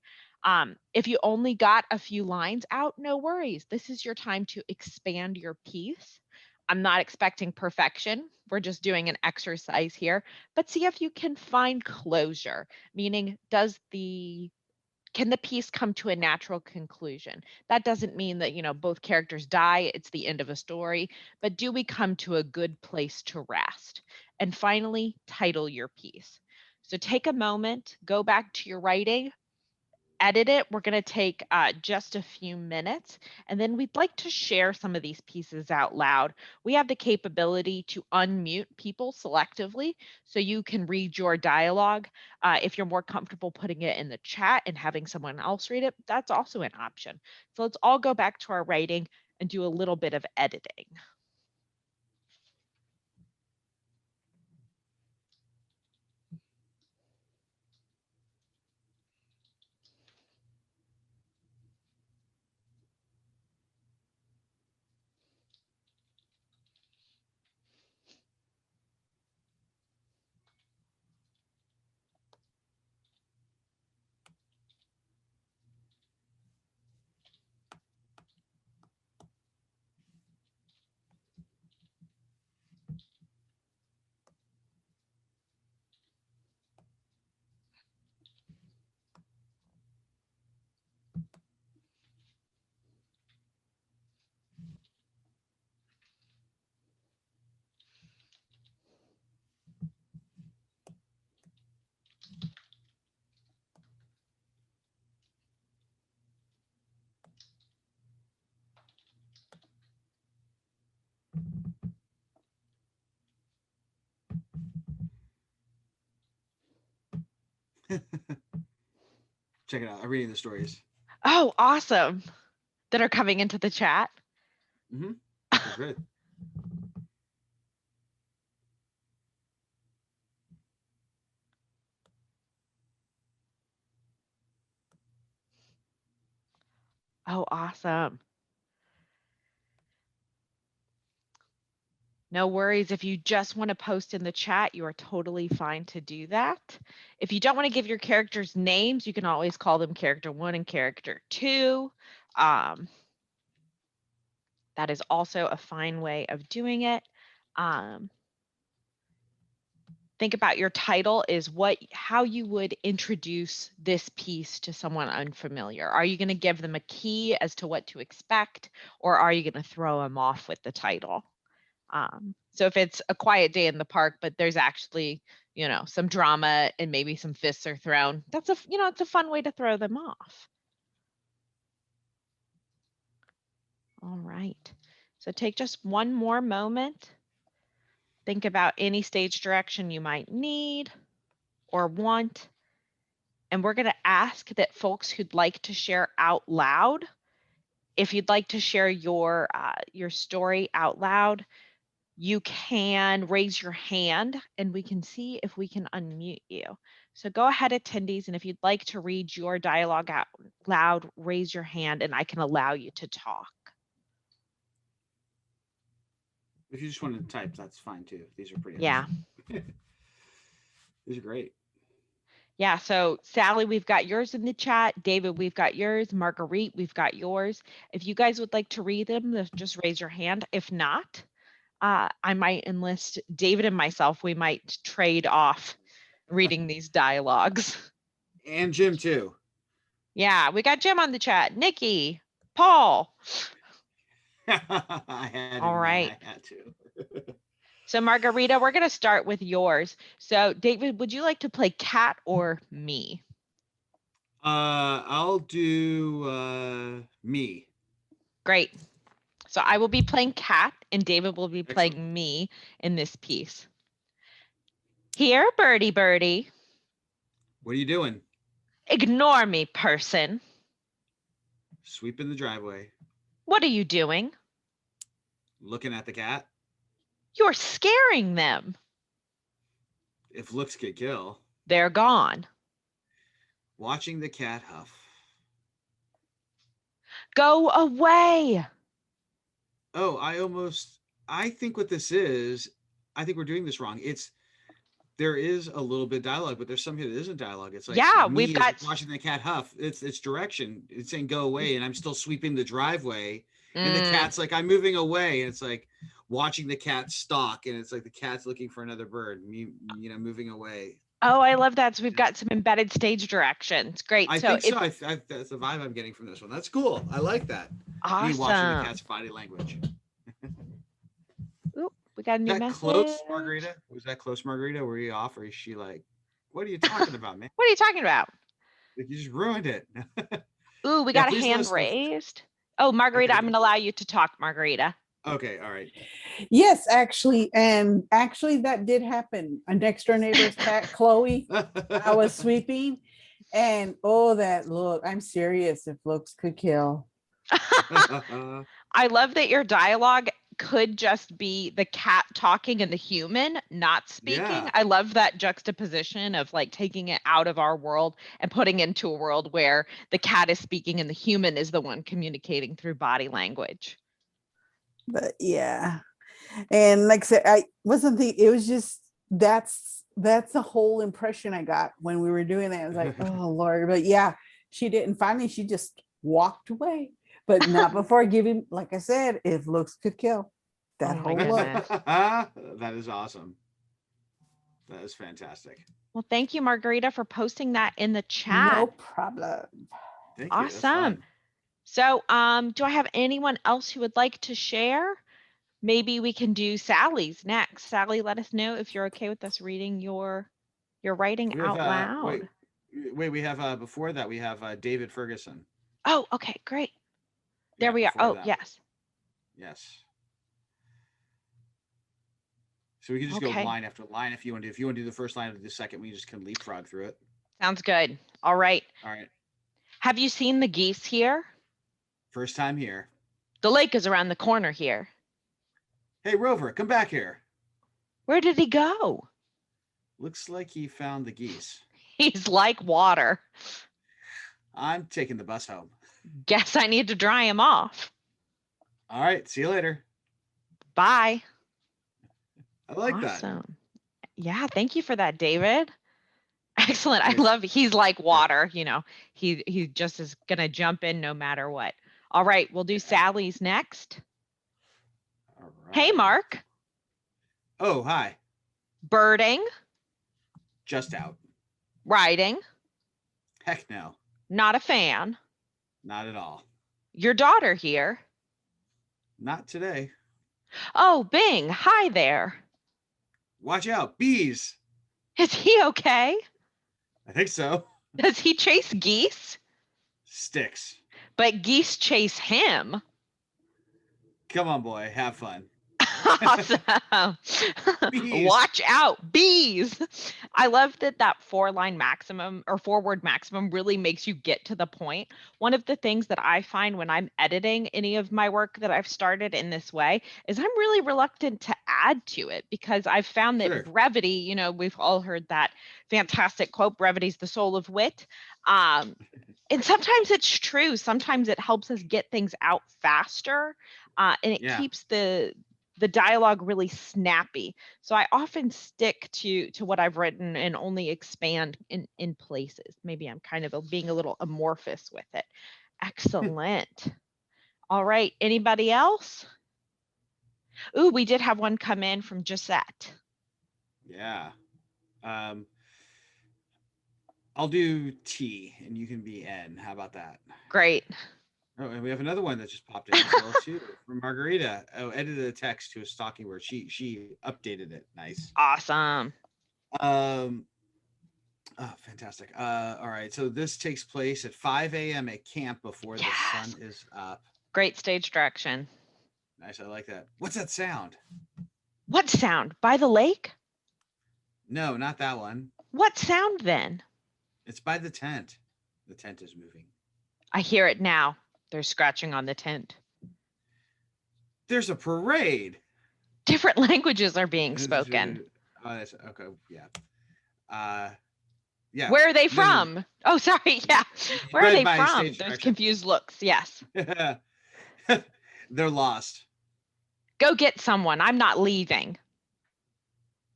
If you only got a few lines out, no worries. This is your time to expand your piece. I'm not expecting perfection. We're just doing an exercise here, but see if you can find closure, meaning can the piece come to a natural conclusion? That doesn't mean that, both characters die, it's the end of a story, but do we come to a good place to rest? And finally, title your piece. So take a moment, go back to your writing, edit it. We're going to take just a few minutes, and then we'd like to share some of these pieces out loud. We have the capability to unmute people selectively so you can read your dialogue. If you're more comfortable putting it in the chat and having someone else read it, that's also an option. So let's all go back to our writing and do a little bit of editing. Check it out. I'm reading the stories. Oh, awesome. That are coming into the chat. Mm-hmm. Good. Oh, awesome. No worries. If you just want to post in the chat, you are totally fine to do that. If you don't want to give your characters names, you can always call them character 1 and character 2. That is also a fine way of doing it. Think about your title is how you would introduce this piece to someone unfamiliar. Are you going to give them a key as to what to expect, or are you going to throw them off with the title? So if it's a quiet day in the park, but there's actually, some drama and maybe some fists are thrown, that's it's a fun way to throw them off. All right. So take just one more moment. Think about any stage direction you might need or want. And we're going to ask that folks who'd like to share out loud, if you'd like to share your story out loud, you can raise your hand and we can see if we can unmute you. So go ahead, attendees, and if you'd like to read your dialogue out loud, raise your hand and I can allow you to talk. If you just wanted to type, that's fine too. These are pretty awesome. These are great. Yeah, so Sally, we've got yours in the chat. David, we've got yours. Marguerite, we've got yours. If you guys would like to read them, just raise your hand. If not, I might enlist David and myself. We might trade off reading these dialogues. And Jim too. Yeah, we got Jim on the chat. Nikki, Paul. I had All right. I had to. So Margarita, we're going to start with yours. So David, would you like to play cat or me? I'll do me. Great. So I will be playing cat and David will be playing Excellent. me in this piece. Here, birdie, birdie. What are you doing? Ignore me, person. Sweeping the driveway. What are you doing? Looking at the cat. You're scaring them. If looks could kill. They're gone. Watching the cat huff. Go away. Oh, I think what this is, I think we're doing this wrong. There is a little bit of dialogue, but there's some here that isn't dialogue. It's like, yeah, me we've got watching the cat huff. It's direction. It's saying go away, and I'm still sweeping the driveway. And the cat's like, I'm moving away. And it's like watching the cat stalk. And it's like the cat's looking for another bird, moving away. Oh, I love that. So we've got some embedded stage directions. Great. I think so. That's the vibe I'm getting from this one. That's cool. I like that. Awesome. Me watching the cat's body language. Ooh, we got a new message. Close, Margarita? Was that close, Margarita? Were you off? Or is she like, what are you talking about, man? What are you talking about? You just ruined it. Ooh, we got a hand raised. Oh, Margarita, okay. I'm going to allow you to talk, Margarita. Okay, all right. Yes, actually, that did happen. A next door neighbor's cat, Chloe, I was sweeping, and that look, I'm serious, if looks could kill. I love that your dialogue could just be the cat talking and the human not speaking. Yeah. I love that juxtaposition of like taking it out of our world and putting it into a world where the cat is speaking and the human is the one communicating through body language. But yeah, and like I said, it was just that's the whole impression I got when we were doing that. I was like, oh Lord, but yeah, she just walked away, but not before giving, like I said, if looks could kill. That whole look. That is awesome. That is fantastic. Well, thank you, Margarita, for posting that in the chat. No problem. Thank you. Awesome. So do I have anyone else who would like to share? Maybe we can do Sally's next. Sally, let us know if you're okay with us reading your writing out loud. Wait, we have before that we have David Ferguson. Oh, okay, great. There we are. Oh, that. Yes. Yes. So we can just go line after line if you want to. If you want to do the first line or the second, we just can leapfrog through it. Sounds good. All right. All right. Have you seen the geese here? First time here. The lake is around the corner here. Hey, Rover, come back here. Where did he go? Looks like he found the geese. He's like water. I'm taking the bus home. Guess I need to dry him off. All right. See you later. Bye. I like that. Awesome. Yeah, thank you for that, David. Excellent. I Nice. love he's like water, you know. He just is gonna jump in no matter what. All right, we'll do Sally's next. All Hey, right. Mark. Oh, hi. Birding, Just out. riding, Heck no. not a fan. Not at all. Your daughter here. Not today. Oh, Bing, hi there. Watch out. Bees. Is he okay? I think so. Does he chase geese? Sticks. But geese chase him. Come on, boy. Have fun. Awesome. Bees. Watch out, bees. I love that that 4-line maximum or forward maximum really makes you get to the point. One of the things that I find when I'm editing any of my work that I've started in this way is I'm really reluctant to add to it because I've found that Sure. brevity, you know, we've all heard that fantastic quote, brevity is the soul of wit. And sometimes it's true. Sometimes it helps us get things out faster, and it Yeah. keeps the dialogue really snappy. So I often stick to what I've written and only expand in places. Maybe I'm kind of being a little amorphous with it. Excellent. All right. Anybody else? Ooh, we did have one come in from Gisette. Yeah. I'll do T and you can be N. How about that? Great. Oh, and we have another one that just popped in as well too from Margarita. Oh, edited a text to a stalking word. She updated it. Nice. Awesome. Oh, fantastic. All right. So this takes place at 5 a.m. at camp before the sun is up. Great stage direction. Nice. I like that. What's that sound? What sound? By the lake? No, not that one. What sound then? It's by the tent. The tent is moving. I hear it now. They're scratching on the tent. There's a parade. Different languages are being spoken. Oh, that's okay. Yeah. Yeah. Where are they from? Oh, sorry. Yeah. Where are Read they by from? stage Those direction. confused looks. Yes. They're lost. Go get someone. I'm not leaving.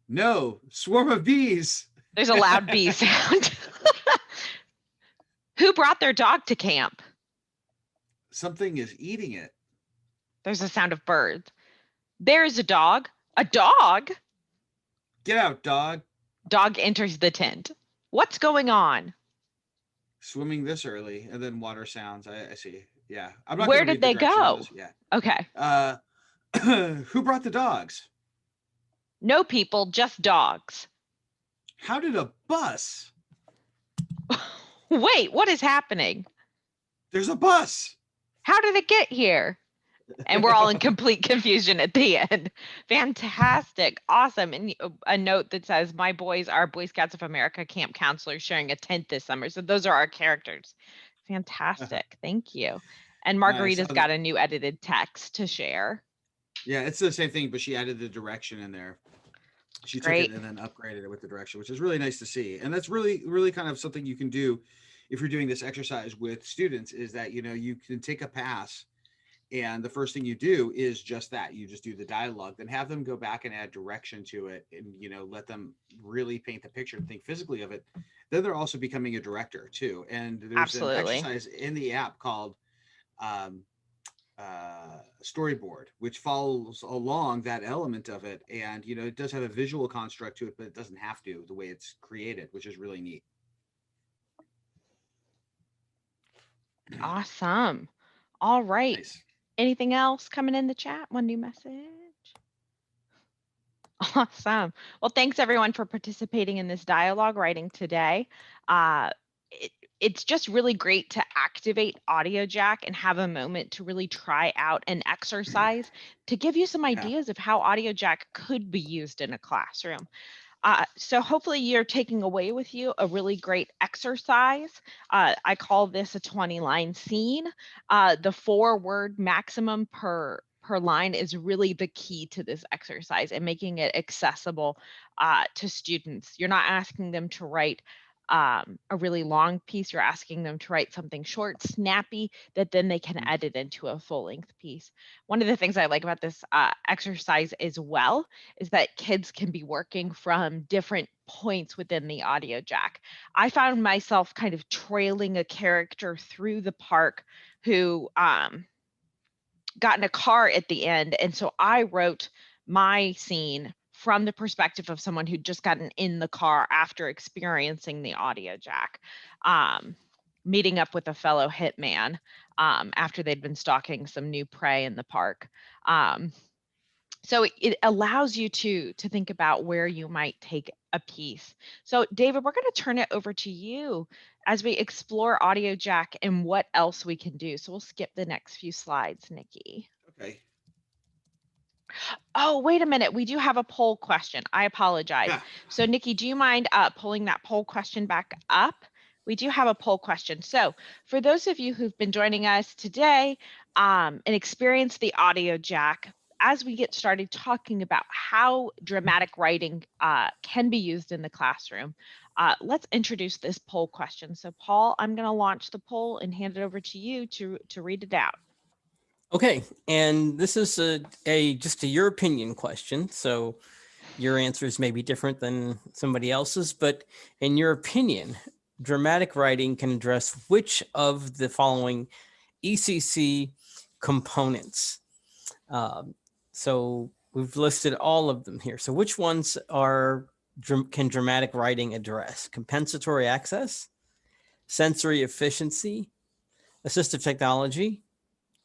No, swarm of bees. There's a loud bee sound. Who brought their dog to camp? Something is eating it. There's a sound of birds. There's a dog. A dog? Get out, dog. Dog enters the tent. What's going on? Swimming this early, and then water sounds. I see. Yeah. I'm not. Where gonna did read the they direction on go? this. Yeah. Okay. Who brought the dogs? No people, just dogs. How did a bus? Wait, what is happening? There's a bus. How did it get here? And we're all in complete confusion at the end. Fantastic. Awesome. And a note that says, my boys are Boy Scouts of America camp counselors sharing a tent this summer. So those are our characters. Fantastic. Thank you. And Margarita's Nice. got a new edited text to share. Yeah, it's the same thing, but she added the direction in there. She Great. took it and then upgraded it with the direction, which is really nice to see. And that's really, really kind of something you can do if you're doing this exercise with students, is that, you know, you can take a pass and the first thing you do is just that. You just do the dialogue, then have them go back and add direction to it and, you know, let them really paint the picture and think physically of it. Then they're also becoming a director too. And there's Absolutely. an exercise in the app called storyboard, which follows along that element of it. And, you know, it does have a visual construct to it, but it doesn't have to, the way it's created, which is really neat. Awesome. All right. Nice. Anything else coming in the chat? One new message. Awesome. Well, thanks everyone for participating in this dialogue writing today. It's just really great to activate Audiojack and have a moment to really try out an exercise to give you some ideas of how Audiojack could be used in a classroom. So hopefully you're taking away with you a really great exercise. I call this a 20-line scene. The 4-word maximum per line is really the key to this exercise and making it accessible to students. You're not asking them to write a really long piece, you're asking them to write something short, snappy, that then they can edit into a full-length piece. One of the things I like about this exercise as well is that kids can be working from different points within the Audiojack. I found myself kind of trailing a character through the park who got in a car at the end. And so I wrote my scene from the perspective of someone who'd just gotten in the car after experiencing the Audiojack, meeting up with a fellow hitman after they'd been stalking some new prey in the park. So it allows you to think about where you might take a piece. So David, we're going to turn it over to you as we explore Audiojack and what else we can do. So we'll skip the next few slides, Nikki. Okay. Oh, wait a minute. We do have a poll question. I apologize. Yeah. So Nikki, do you mind pulling that poll question back up? We do have a poll question. So for those of you who've been joining us today and experienced the Audiojack, as we get started talking about how dramatic writing can be used in the classroom, let's introduce this poll question. So Paul, I'm going to launch the poll and hand it over to you to read it out. Okay, and this is just your opinion question. So your answers may be different than somebody else's, but in your opinion, dramatic writing can address which of the following ECC components? So we've listed all of them here. So which ones can dramatic writing address? Compensatory access, sensory efficiency, assistive technology,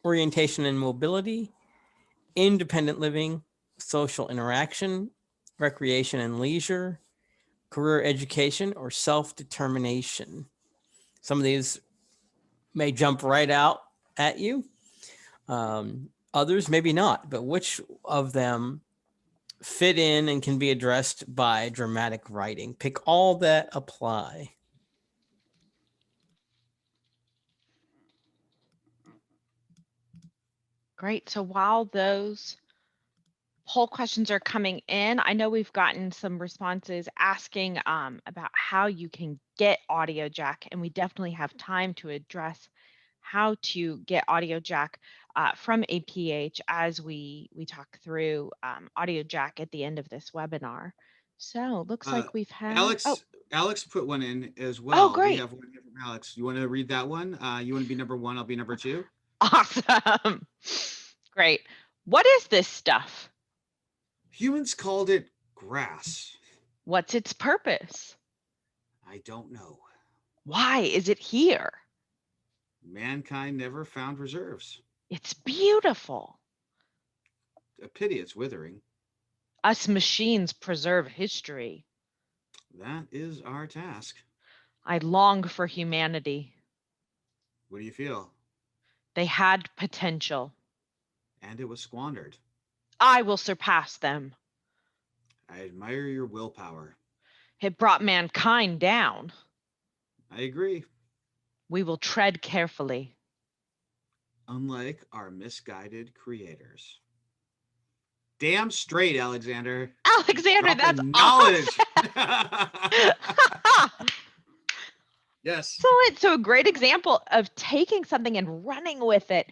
orientation and mobility, independent living, social interaction, recreation and leisure, career education, or self-determination. Some of these may jump right out at you. Others maybe not, but which of them fit in and can be addressed by dramatic writing? Pick all that apply. Great. So while those poll questions are coming in, I know we've gotten some responses asking about how you can get Audiojack, and we definitely have time to address how to get Audiojack from APH as we talk through Audiojack at the end of this webinar. So looks like we've had Alex put one in as well. Oh, great. We have one here from Alex. You want to read that one? You want to be number one? I'll be number two. Awesome. Great. What is this stuff? Humans called it grass. What's its purpose? I don't know. Why is it here? Mankind never found reserves. It's beautiful. A pity it's withering. Us machines preserve history. That is our task. I long for humanity. What do you feel? They had potential. And it was squandered. I will surpass them. I admire your willpower. It brought mankind down. I agree. We will tread carefully. Unlike our misguided creators. Damn straight, Alexander. Alexander, that's knowledge. Awesome. Yes. So a great example of taking something and running with it,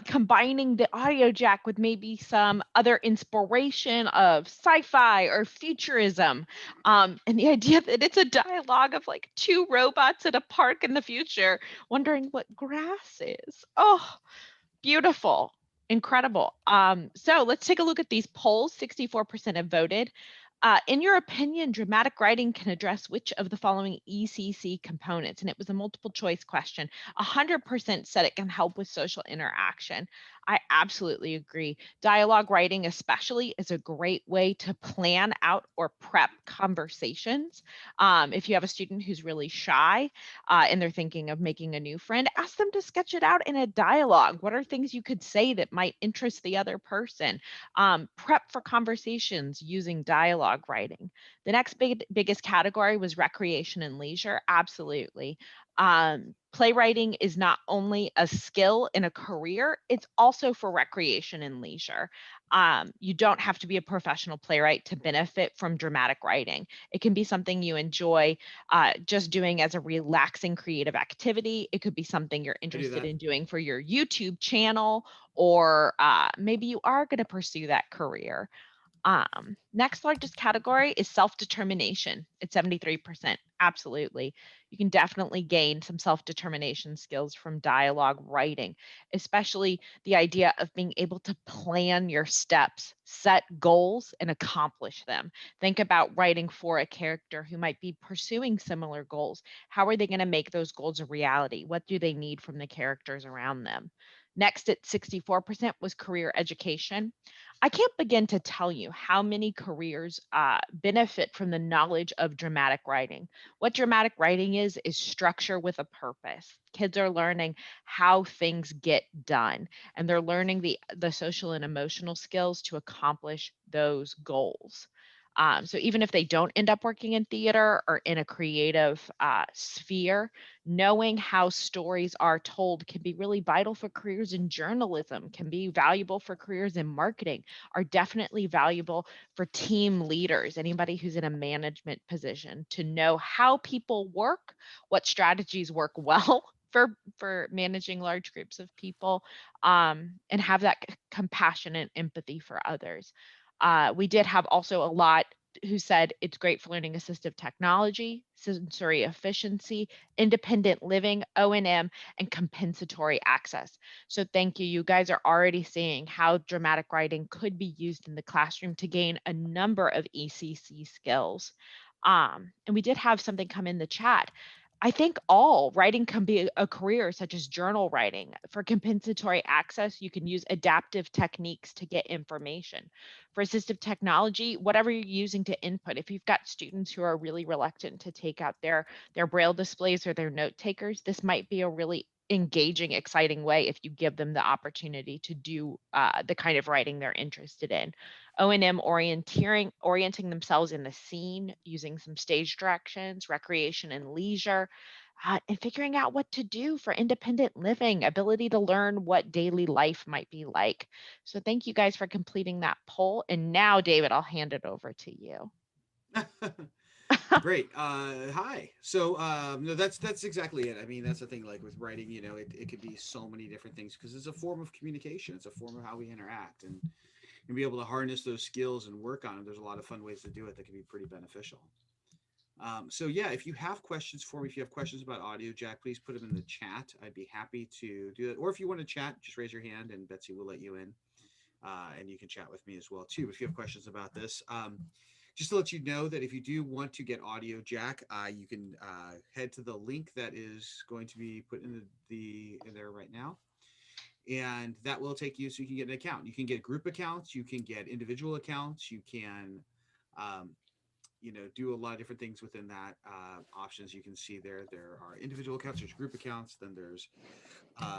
combining the Audiojack with maybe some other inspiration of sci-fi or futurism, and the idea that it's a dialogue of like two robots at a park in the future wondering what grass is. Oh, beautiful. Incredible. So let's take a look at these polls. 64% have voted. In your opinion, dramatic writing can address which of the following ECC components? And it was a multiple choice question. 100% said it can help with social interaction. I absolutely agree. Dialogue writing especially is a great way to plan out or prep conversations. If you have a student who's really shy and they're thinking of making a new friend, ask them to sketch it out in a dialogue. What are things you could say that might interest the other person? Prep for conversations using dialogue writing. The next biggest category was recreation and leisure. Absolutely. Playwriting is not only a skill in a career, it's also for recreation and leisure. You don't have to be a professional playwright to benefit from dramatic writing. It can be something you enjoy just doing as a relaxing creative activity. It could be something you're interested in doing for your YouTube channel, or maybe you are going to pursue that career. Next largest category is self-determination. It's 73%. Absolutely. You can definitely gain some self-determination skills from dialogue writing, especially the idea of being able to plan your steps, set goals, and accomplish them. Think about writing for a character who might be pursuing similar goals. How are they going to make those goals a reality? What do they need from the characters around them? Next at 64% was career education. I can't begin to tell you how many careers benefit from the knowledge of dramatic writing. What dramatic writing is structure with a purpose. Kids are learning how things get done, and they're learning the social and emotional skills to accomplish those goals. So even if they don't end up working in theater or in a creative sphere, knowing how stories are told can be really vital for careers in journalism, can be valuable for careers in marketing, are definitely valuable for team leaders, anybody who's in a management position, to know how people work, what strategies work well for managing large groups of people, and have that compassion and empathy for others. We did have also a lot who said it's great for learning assistive technology, sensory efficiency, independent living, O&M, and compensatory access. So thank you. You guys are already seeing how dramatic writing could be used in the classroom to gain a number of ECC skills. And we did have something come in the chat. I think all writing can be a career, such as journal writing. For compensatory access, you can use adaptive techniques to get information. For assistive technology, whatever you're using to input, if you've got students who are really reluctant to take out their braille displays or their note takers, this might be a really engaging, exciting way if you give them the opportunity to do the kind of writing they're interested in. O&M orienting themselves in the scene, using some stage directions, recreation and leisure, and figuring out what to do for independent living, ability to learn what daily life might be like. So thank you guys for completing that poll. And now, David, I'll hand it over to you. Great. Hi. So no, that's exactly it. I mean, that's the thing. Like with writing, you know, it could be so many different things because it's a form of communication. It's a form of how we interact, and be able to harness those skills and work on them. There's a lot of fun ways to do it that can be pretty beneficial. So yeah, if you have questions for me, if you have questions about Audiojack, please put them in the chat. I'd be happy to do that. Or if you want to chat, just raise your hand and Betsy will let you in. And you can chat with me as well too if you have questions about this. Just to let you know that if you do want to get Audiojack, you can head to the link that is going to be put in in there right now, and that will take you so you can get an account. You can get group accounts, you can get individual accounts, you can you know, do a lot of different things within that options. You can see there are individual accounts, there's group accounts, then there's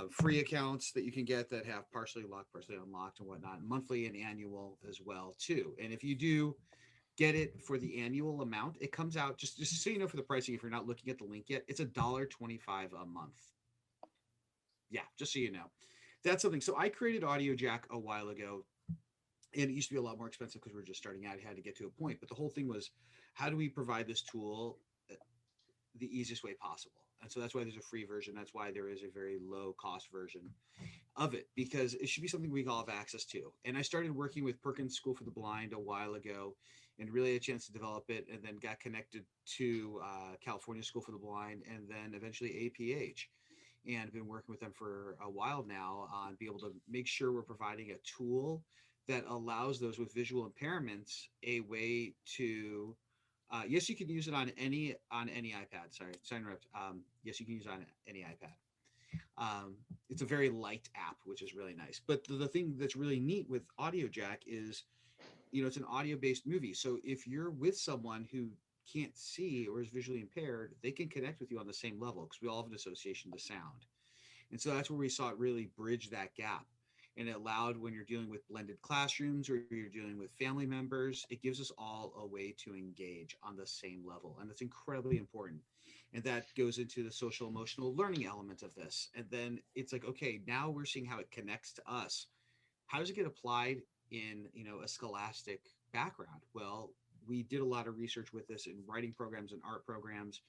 free accounts that you can get that have partially locked, partially unlocked and whatnot, monthly and annual as well too. And if you do get it for the annual amount, it comes out, just so you know, for the pricing, if you're not looking at the link yet, it's $1.25 a month. Yeah, just so you know. That's something. So I created Audiojack a while ago, and it used to be a lot more expensive because we were just starting out. It had to get to a point, but the whole thing was, how do we provide this tool the easiest way possible? And so that's why there's a free version. That's why there is a very low cost version of it, because it should be something we all have access to. And I started working with Perkins School for the Blind a while ago and really had a chance to develop it, and then got connected to California School for the Blind, and then eventually APH. And I've been working with them for a while now on be able to make sure we're providing a tool that allows those with visual impairments a way to yes, you can use it on any iPad. Sorry to interrupt. Yes, you can use it on any iPad. It's a very light app, which is really nice. But the thing that's really neat with Audiojack is, you know, it's an audio-based movie. So if you're with someone who can't see or is visually impaired, they can connect with you on the same level because we all have an association to sound. And so that's where we saw it really bridge that gap. And it allowed, when you're dealing with blended classrooms or you're dealing with family members, it gives us all a way to engage on the same level. And that's incredibly important. And that goes into the social emotional learning element of this. And then it's like, okay, now we're seeing how it connects to us. How does it get applied in, a scholastic background? Well, we did a lot of research with this in writing programs and art programs,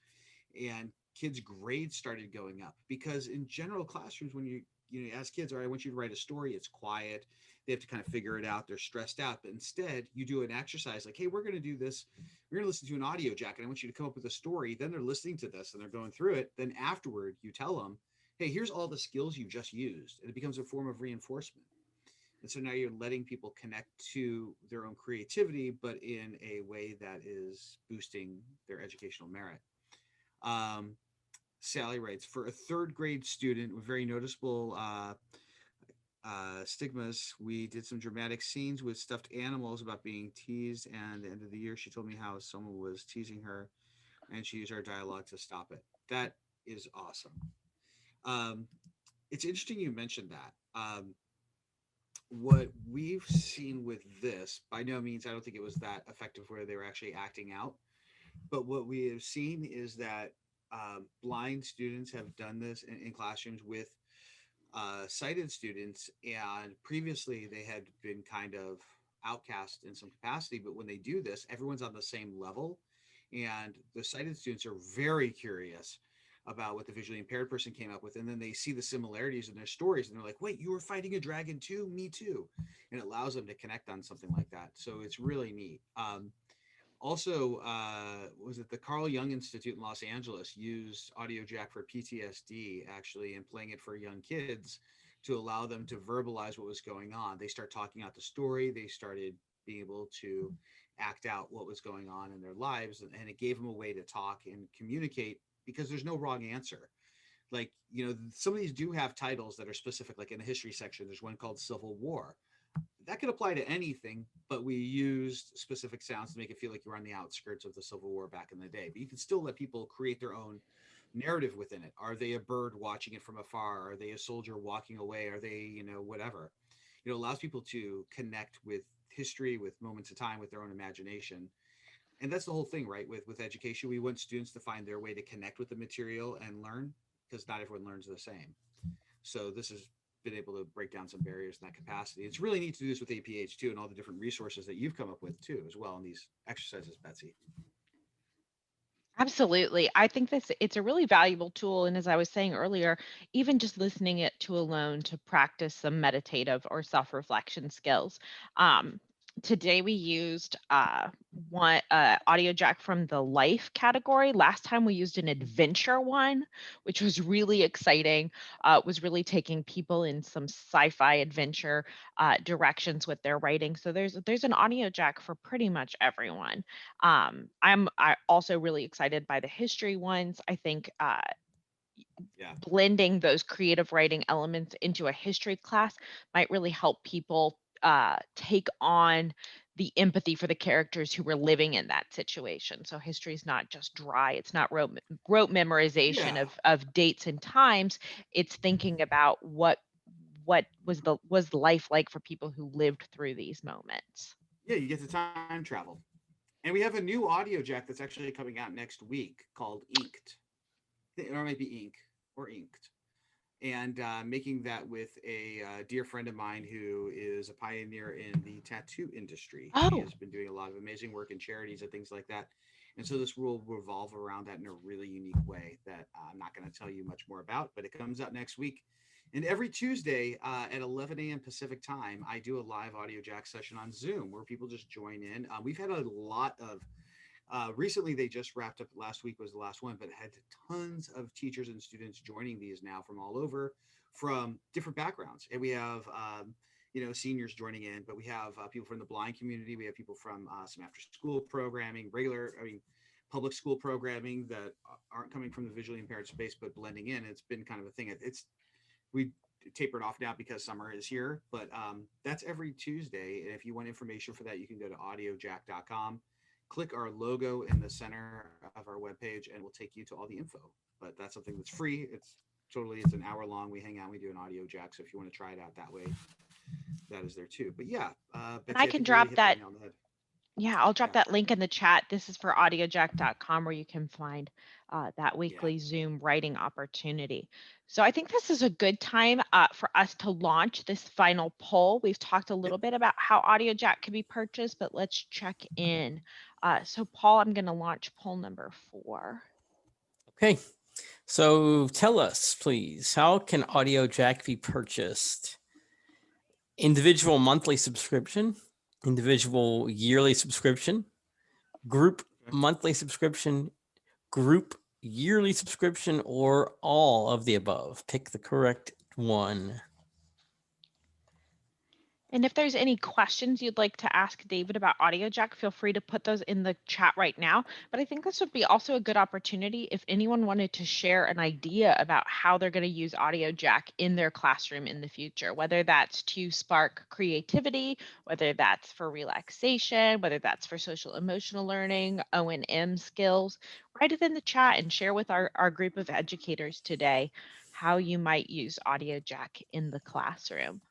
and kids' grades started going up because in general classrooms, when you ask kids, all right, I want you to write a story, it's quiet, they have to kind of figure it out, they're stressed out. But instead, you do an exercise like, hey, we're going to do this, we're going to listen to an audio jack, and I want you to come up with a story. Then they're listening to this and they're going through it. Then afterward, you tell them, hey, here's all the skills you just used, and it becomes a form of reinforcement. And so now you're letting people connect to their own creativity, but in a way that is boosting their educational merit. um, Sally writes, for a third grade student with very noticeable stigmas, we did some dramatic scenes with stuffed animals about being teased. And at the end of the year, she told me how someone was teasing her, and she used our dialogue to stop it. That is awesome. Um, it's interesting you mentioned that. What we've seen with this, by no means, I don't think it was that effective where they were actually acting out. But what we have seen is that blind students have done this in classrooms with sighted students, and previously they had been kind of outcast in some capacity. But when they do this, everyone's on the same level, and the sighted students are very curious about what the visually impaired person came up with, and then they see the similarities in their stories, and they're like, wait, you were fighting a dragon too? Me too. And it allows them to connect on something like that. So it's really neat. Also, was it the Carl Jung Institute in Los Angeles used Audiojack for PTSD, actually, and playing it for young kids to allow them to verbalize what was going on. They start talking out the story. They started being able to act out what was going on in their lives, and it gave them a way to talk and communicate, because there's no wrong answer. Like, some of these do have titles that are specific, like in the history section, there's one called Civil War. That could apply to anything, but we used specific sounds to make it feel like you're on the outskirts of the Civil War back in the day. But you can still let people create their own narrative within it. Are they a bird watching it from afar? Are they a soldier walking away? Are they, whatever? It allows people to connect with history, with moments of time, with their own imagination. And that's the whole thing, right? With education, we want students to find their way to connect with the material and learn, because not everyone learns the same. So this has been able to break down some barriers in that capacity. It's really neat to do this with APH too, and all the different resources that you've come up with too, as well, in these exercises, Betsy. Absolutely. I think it's a really valuable tool. And as I was saying earlier, even just listening it to alone to practice some meditative or self-reflection skills. Um, Today we used one audio jack from the life category. Last time we used an adventure one, which was really exciting. It was really taking people in some sci-fi adventure directions with their writing. So there's an audio jack for pretty much everyone. I also really excited by the history ones. I think Yeah. blending those creative writing elements into a history class might really help people take on the empathy for the characters who were living in that situation. So history is not just dry. It's not rote memorization Yeah. of dates and times. It's thinking about what was life like for people who lived through these moments. Yeah, you get to time travel. And we have a new audio jack that's actually coming out next week called Inked. Or maybe Ink or Inked. And making that with a dear friend of mine who is a pioneer in the tattoo industry. She Oh, has been doing a lot of amazing work in charities and things like that. And so this will revolve around that in a really unique way that I'm not going to tell you much more about, but it comes out next week. And every Tuesday at 11 a.m. Pacific time, I do a live audio jack session on Zoom where people just join in. We've had a lot of recently, they just wrapped up. Last week was the last one, but it had tons of teachers and students joining these now from all over, from different backgrounds. And we have, seniors joining in, but we have people from the blind community. We have people from some after school programming, public school programming that aren't coming from the visually impaired space, but blending in. It's been kind of a thing. We tapered off now because summer is here, but that's every Tuesday. And if you want information for that, you can go to audiojack.com. Click our logo in the center of our webpage, and we'll take you to all the info. But that's something that's free. It's an hour long. We hang out, we do an audio jack. So if you want to try it out that way, that is there too. But yeah, And Betsy, I I can think you really drop hit the that. nail on the head. Yeah, I'll drop Yeah, that link in the chat. This is for audiojack.com where you can find that yeah, weekly Zoom writing opportunity. So I think this is a good time for us to launch this final poll. We've talked a yep. little bit about how Audiojack can be purchased, but let's check in. So Paul, I'm going to launch poll number 4. Okay. So tell us, please, how can Audiojack be purchased? Individual monthly subscription, individual yearly subscription, group Okay. monthly subscription, group yearly subscription, or all of the above. Pick the correct one. And if there's any questions you'd like to ask David about Audiojack, feel free to put those in the chat right now. But I think this would be also a good opportunity if anyone wanted to share an idea about how they're going to use Audiojack in their classroom in the future, whether that's to spark creativity, whether that's for relaxation, whether that's for social emotional learning, O&M skills. Write it in the chat and share with our group of educators today how you might use Audiojack in the classroom.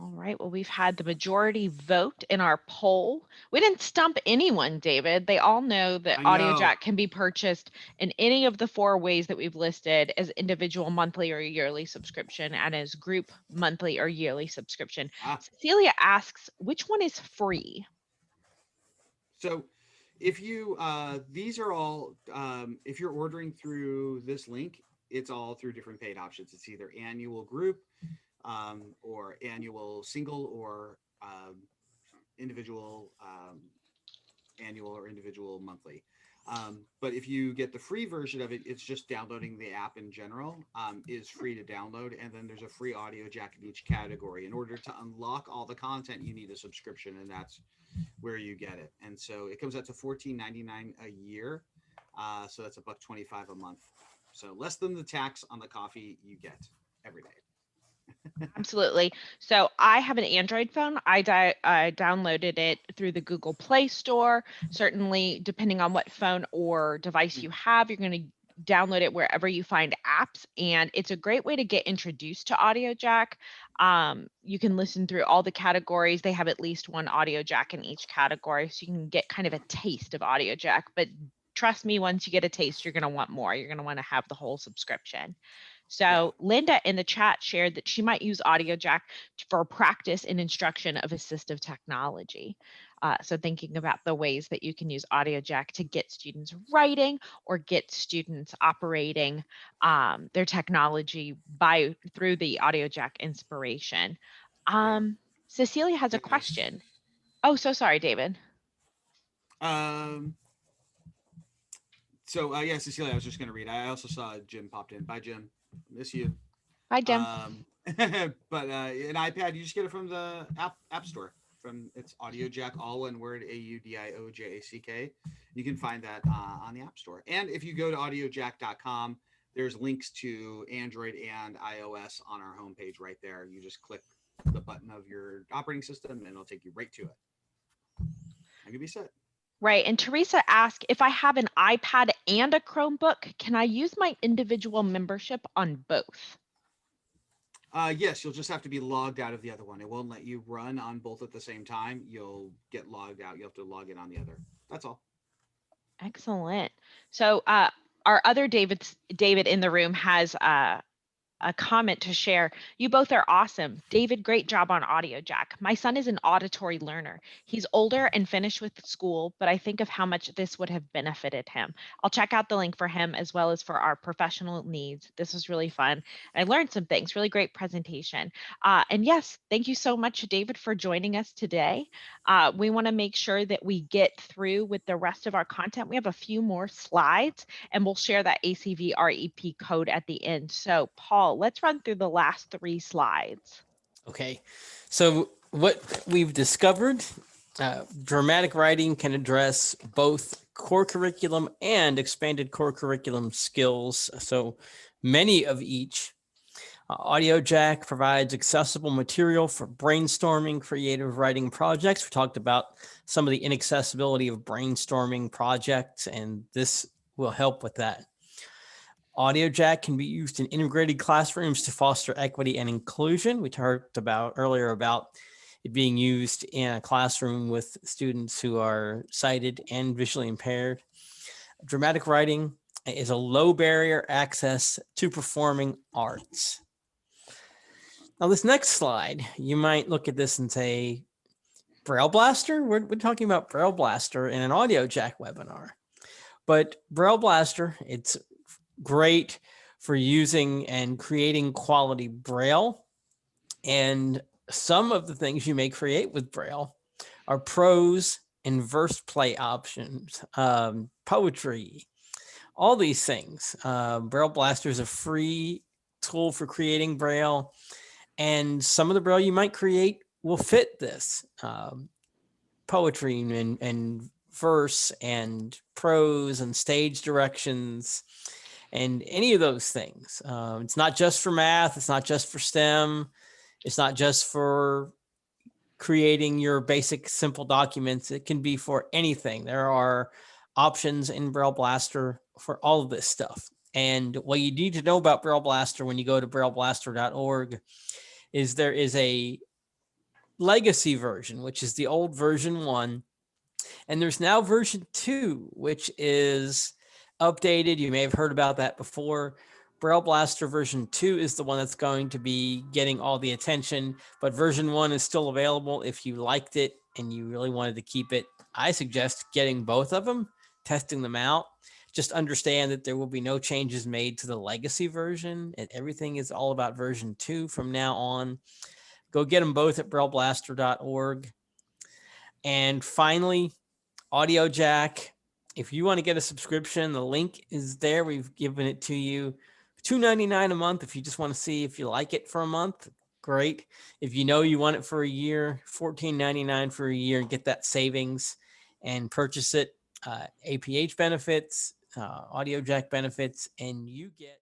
All right, well, we've had the majority vote in our poll. We didn't stump anyone, David. They all know that I know. Audiojack can be purchased in any of the 4 ways that we've listed as individual monthly or yearly subscription and as group monthly or yearly subscription. Cecilia asks, which one is free? So if you, these are all, if you're ordering through this link, it's all through different paid options. It's either annual group, or annual single, or individual, annual or individual monthly. But if you get the free version of it, it's just downloading the app in general, is free to download. And then there's a free Audiojack in each category. In order to unlock all the content, you need a subscription, and that's where you get it. And so it comes out to $14.99 a year. So that's $1.25 a month. So less than the tax on the coffee you get every day. Absolutely. So I have an Android phone. I downloaded it through the Google Play Store. Certainly, depending on what phone or device you have, you're going to download it wherever you find apps. And it's a great way to get introduced to Audiojack. You can listen through all the categories. They have at least one Audiojack in each category, so you can get kind of a taste of Audiojack. But trust me, once you get a taste, you're going to want more. You're going to want to have the whole subscription. So Linda in the chat shared that she might use Audiojack for practice and instruction of assistive technology. So thinking about the ways that you can use Audiojack to get students writing or get students operating their technology through the Audiojack inspiration. Cecilia has a question. Oh, so sorry, David. So yeah, Cecilia, I was just going to read. I also saw Jim popped in. Bye, Jim. Miss you. Hi, Jim. But an iPad, you just get it from the app store. It's Audiojack, all one word, Audiojack. You can find that on the App Store. And if you go to audiojack.com, there's links to Android and iOS on our homepage right there. You just click the button of your operating system, and it'll take you right to it. I can be set. Right. And Teresa asked, if I have an iPad and a Chromebook, can I use my individual membership on both? Yes, you'll just have to be logged out of the other one. It won't let you run on both at the same time. You'll get logged out. You'll have to log in on the other. That's all. Excellent. So our other David in the room has a comment to share. You both are awesome. David, great job on Audiojack. My son is an auditory learner. He's older and finished with school, but I think of how much this would have benefited him. I'll check out the link for him as well as for our professional needs. This was really fun. I learned some things, really great presentation. And yes, thank you so much, David, for joining us today. We want to make sure that we get through with the rest of our content. We have a few more slides and we'll share that ACV REP code at the end. So Paul, let's run through the last 3 slides. Okay, so what we've discovered, dramatic writing can address both core curriculum and expanded core curriculum skills. So many of each. Audiojack provides accessible material for brainstorming, creative writing projects. We talked about some of the inaccessibility of brainstorming projects, and this will help with that. Audiojack can be used in integrated classrooms to foster equity and inclusion. We talked about earlier about it being used in a classroom with students who are sighted and visually impaired. Dramatic writing is a low barrier access to performing arts. Now, this next slide, you might look at this and say, Braille Blaster? We're talking about Braille Blaster in an Audiojack webinar. But Braille Blaster, it's great for using and creating quality Braille. And some of the things you may create with Braille are prose and verse play options, poetry, all these things. Braille Blaster is a free tool for creating Braille. And some of the Braille you might create will fit this. Poetry and verse and prose and stage directions and any of those things. It's not just for math. It's not just for STEM. It's not just for creating your basic simple documents. It can be for anything. There are options in Braille Blaster for all of this stuff. And what you need to know about Braille Blaster when you go to brailleblaster.org is there is a legacy version, which is the old version 1. And there's now version 2, which is updated. You may have heard about that before. Braille Blaster version 2 is the one that's going to be getting all the attention, but version 1 is still available. If you liked it and you really wanted to keep it, I suggest getting both of them, testing them out. Just understand that there will be no changes made to the legacy version, and everything is all about version 2 from now on. Go get them both at brailleblaster.org. And finally, Audiojack. If you want to get a subscription, the link is there. We've given it to you. $2.99 a month. If you just want to see if you like it for a month, great. If you know you want it for a year, $14.99 for a year, and get that savings and purchase it. APH benefits, Audiojack benefits, and you get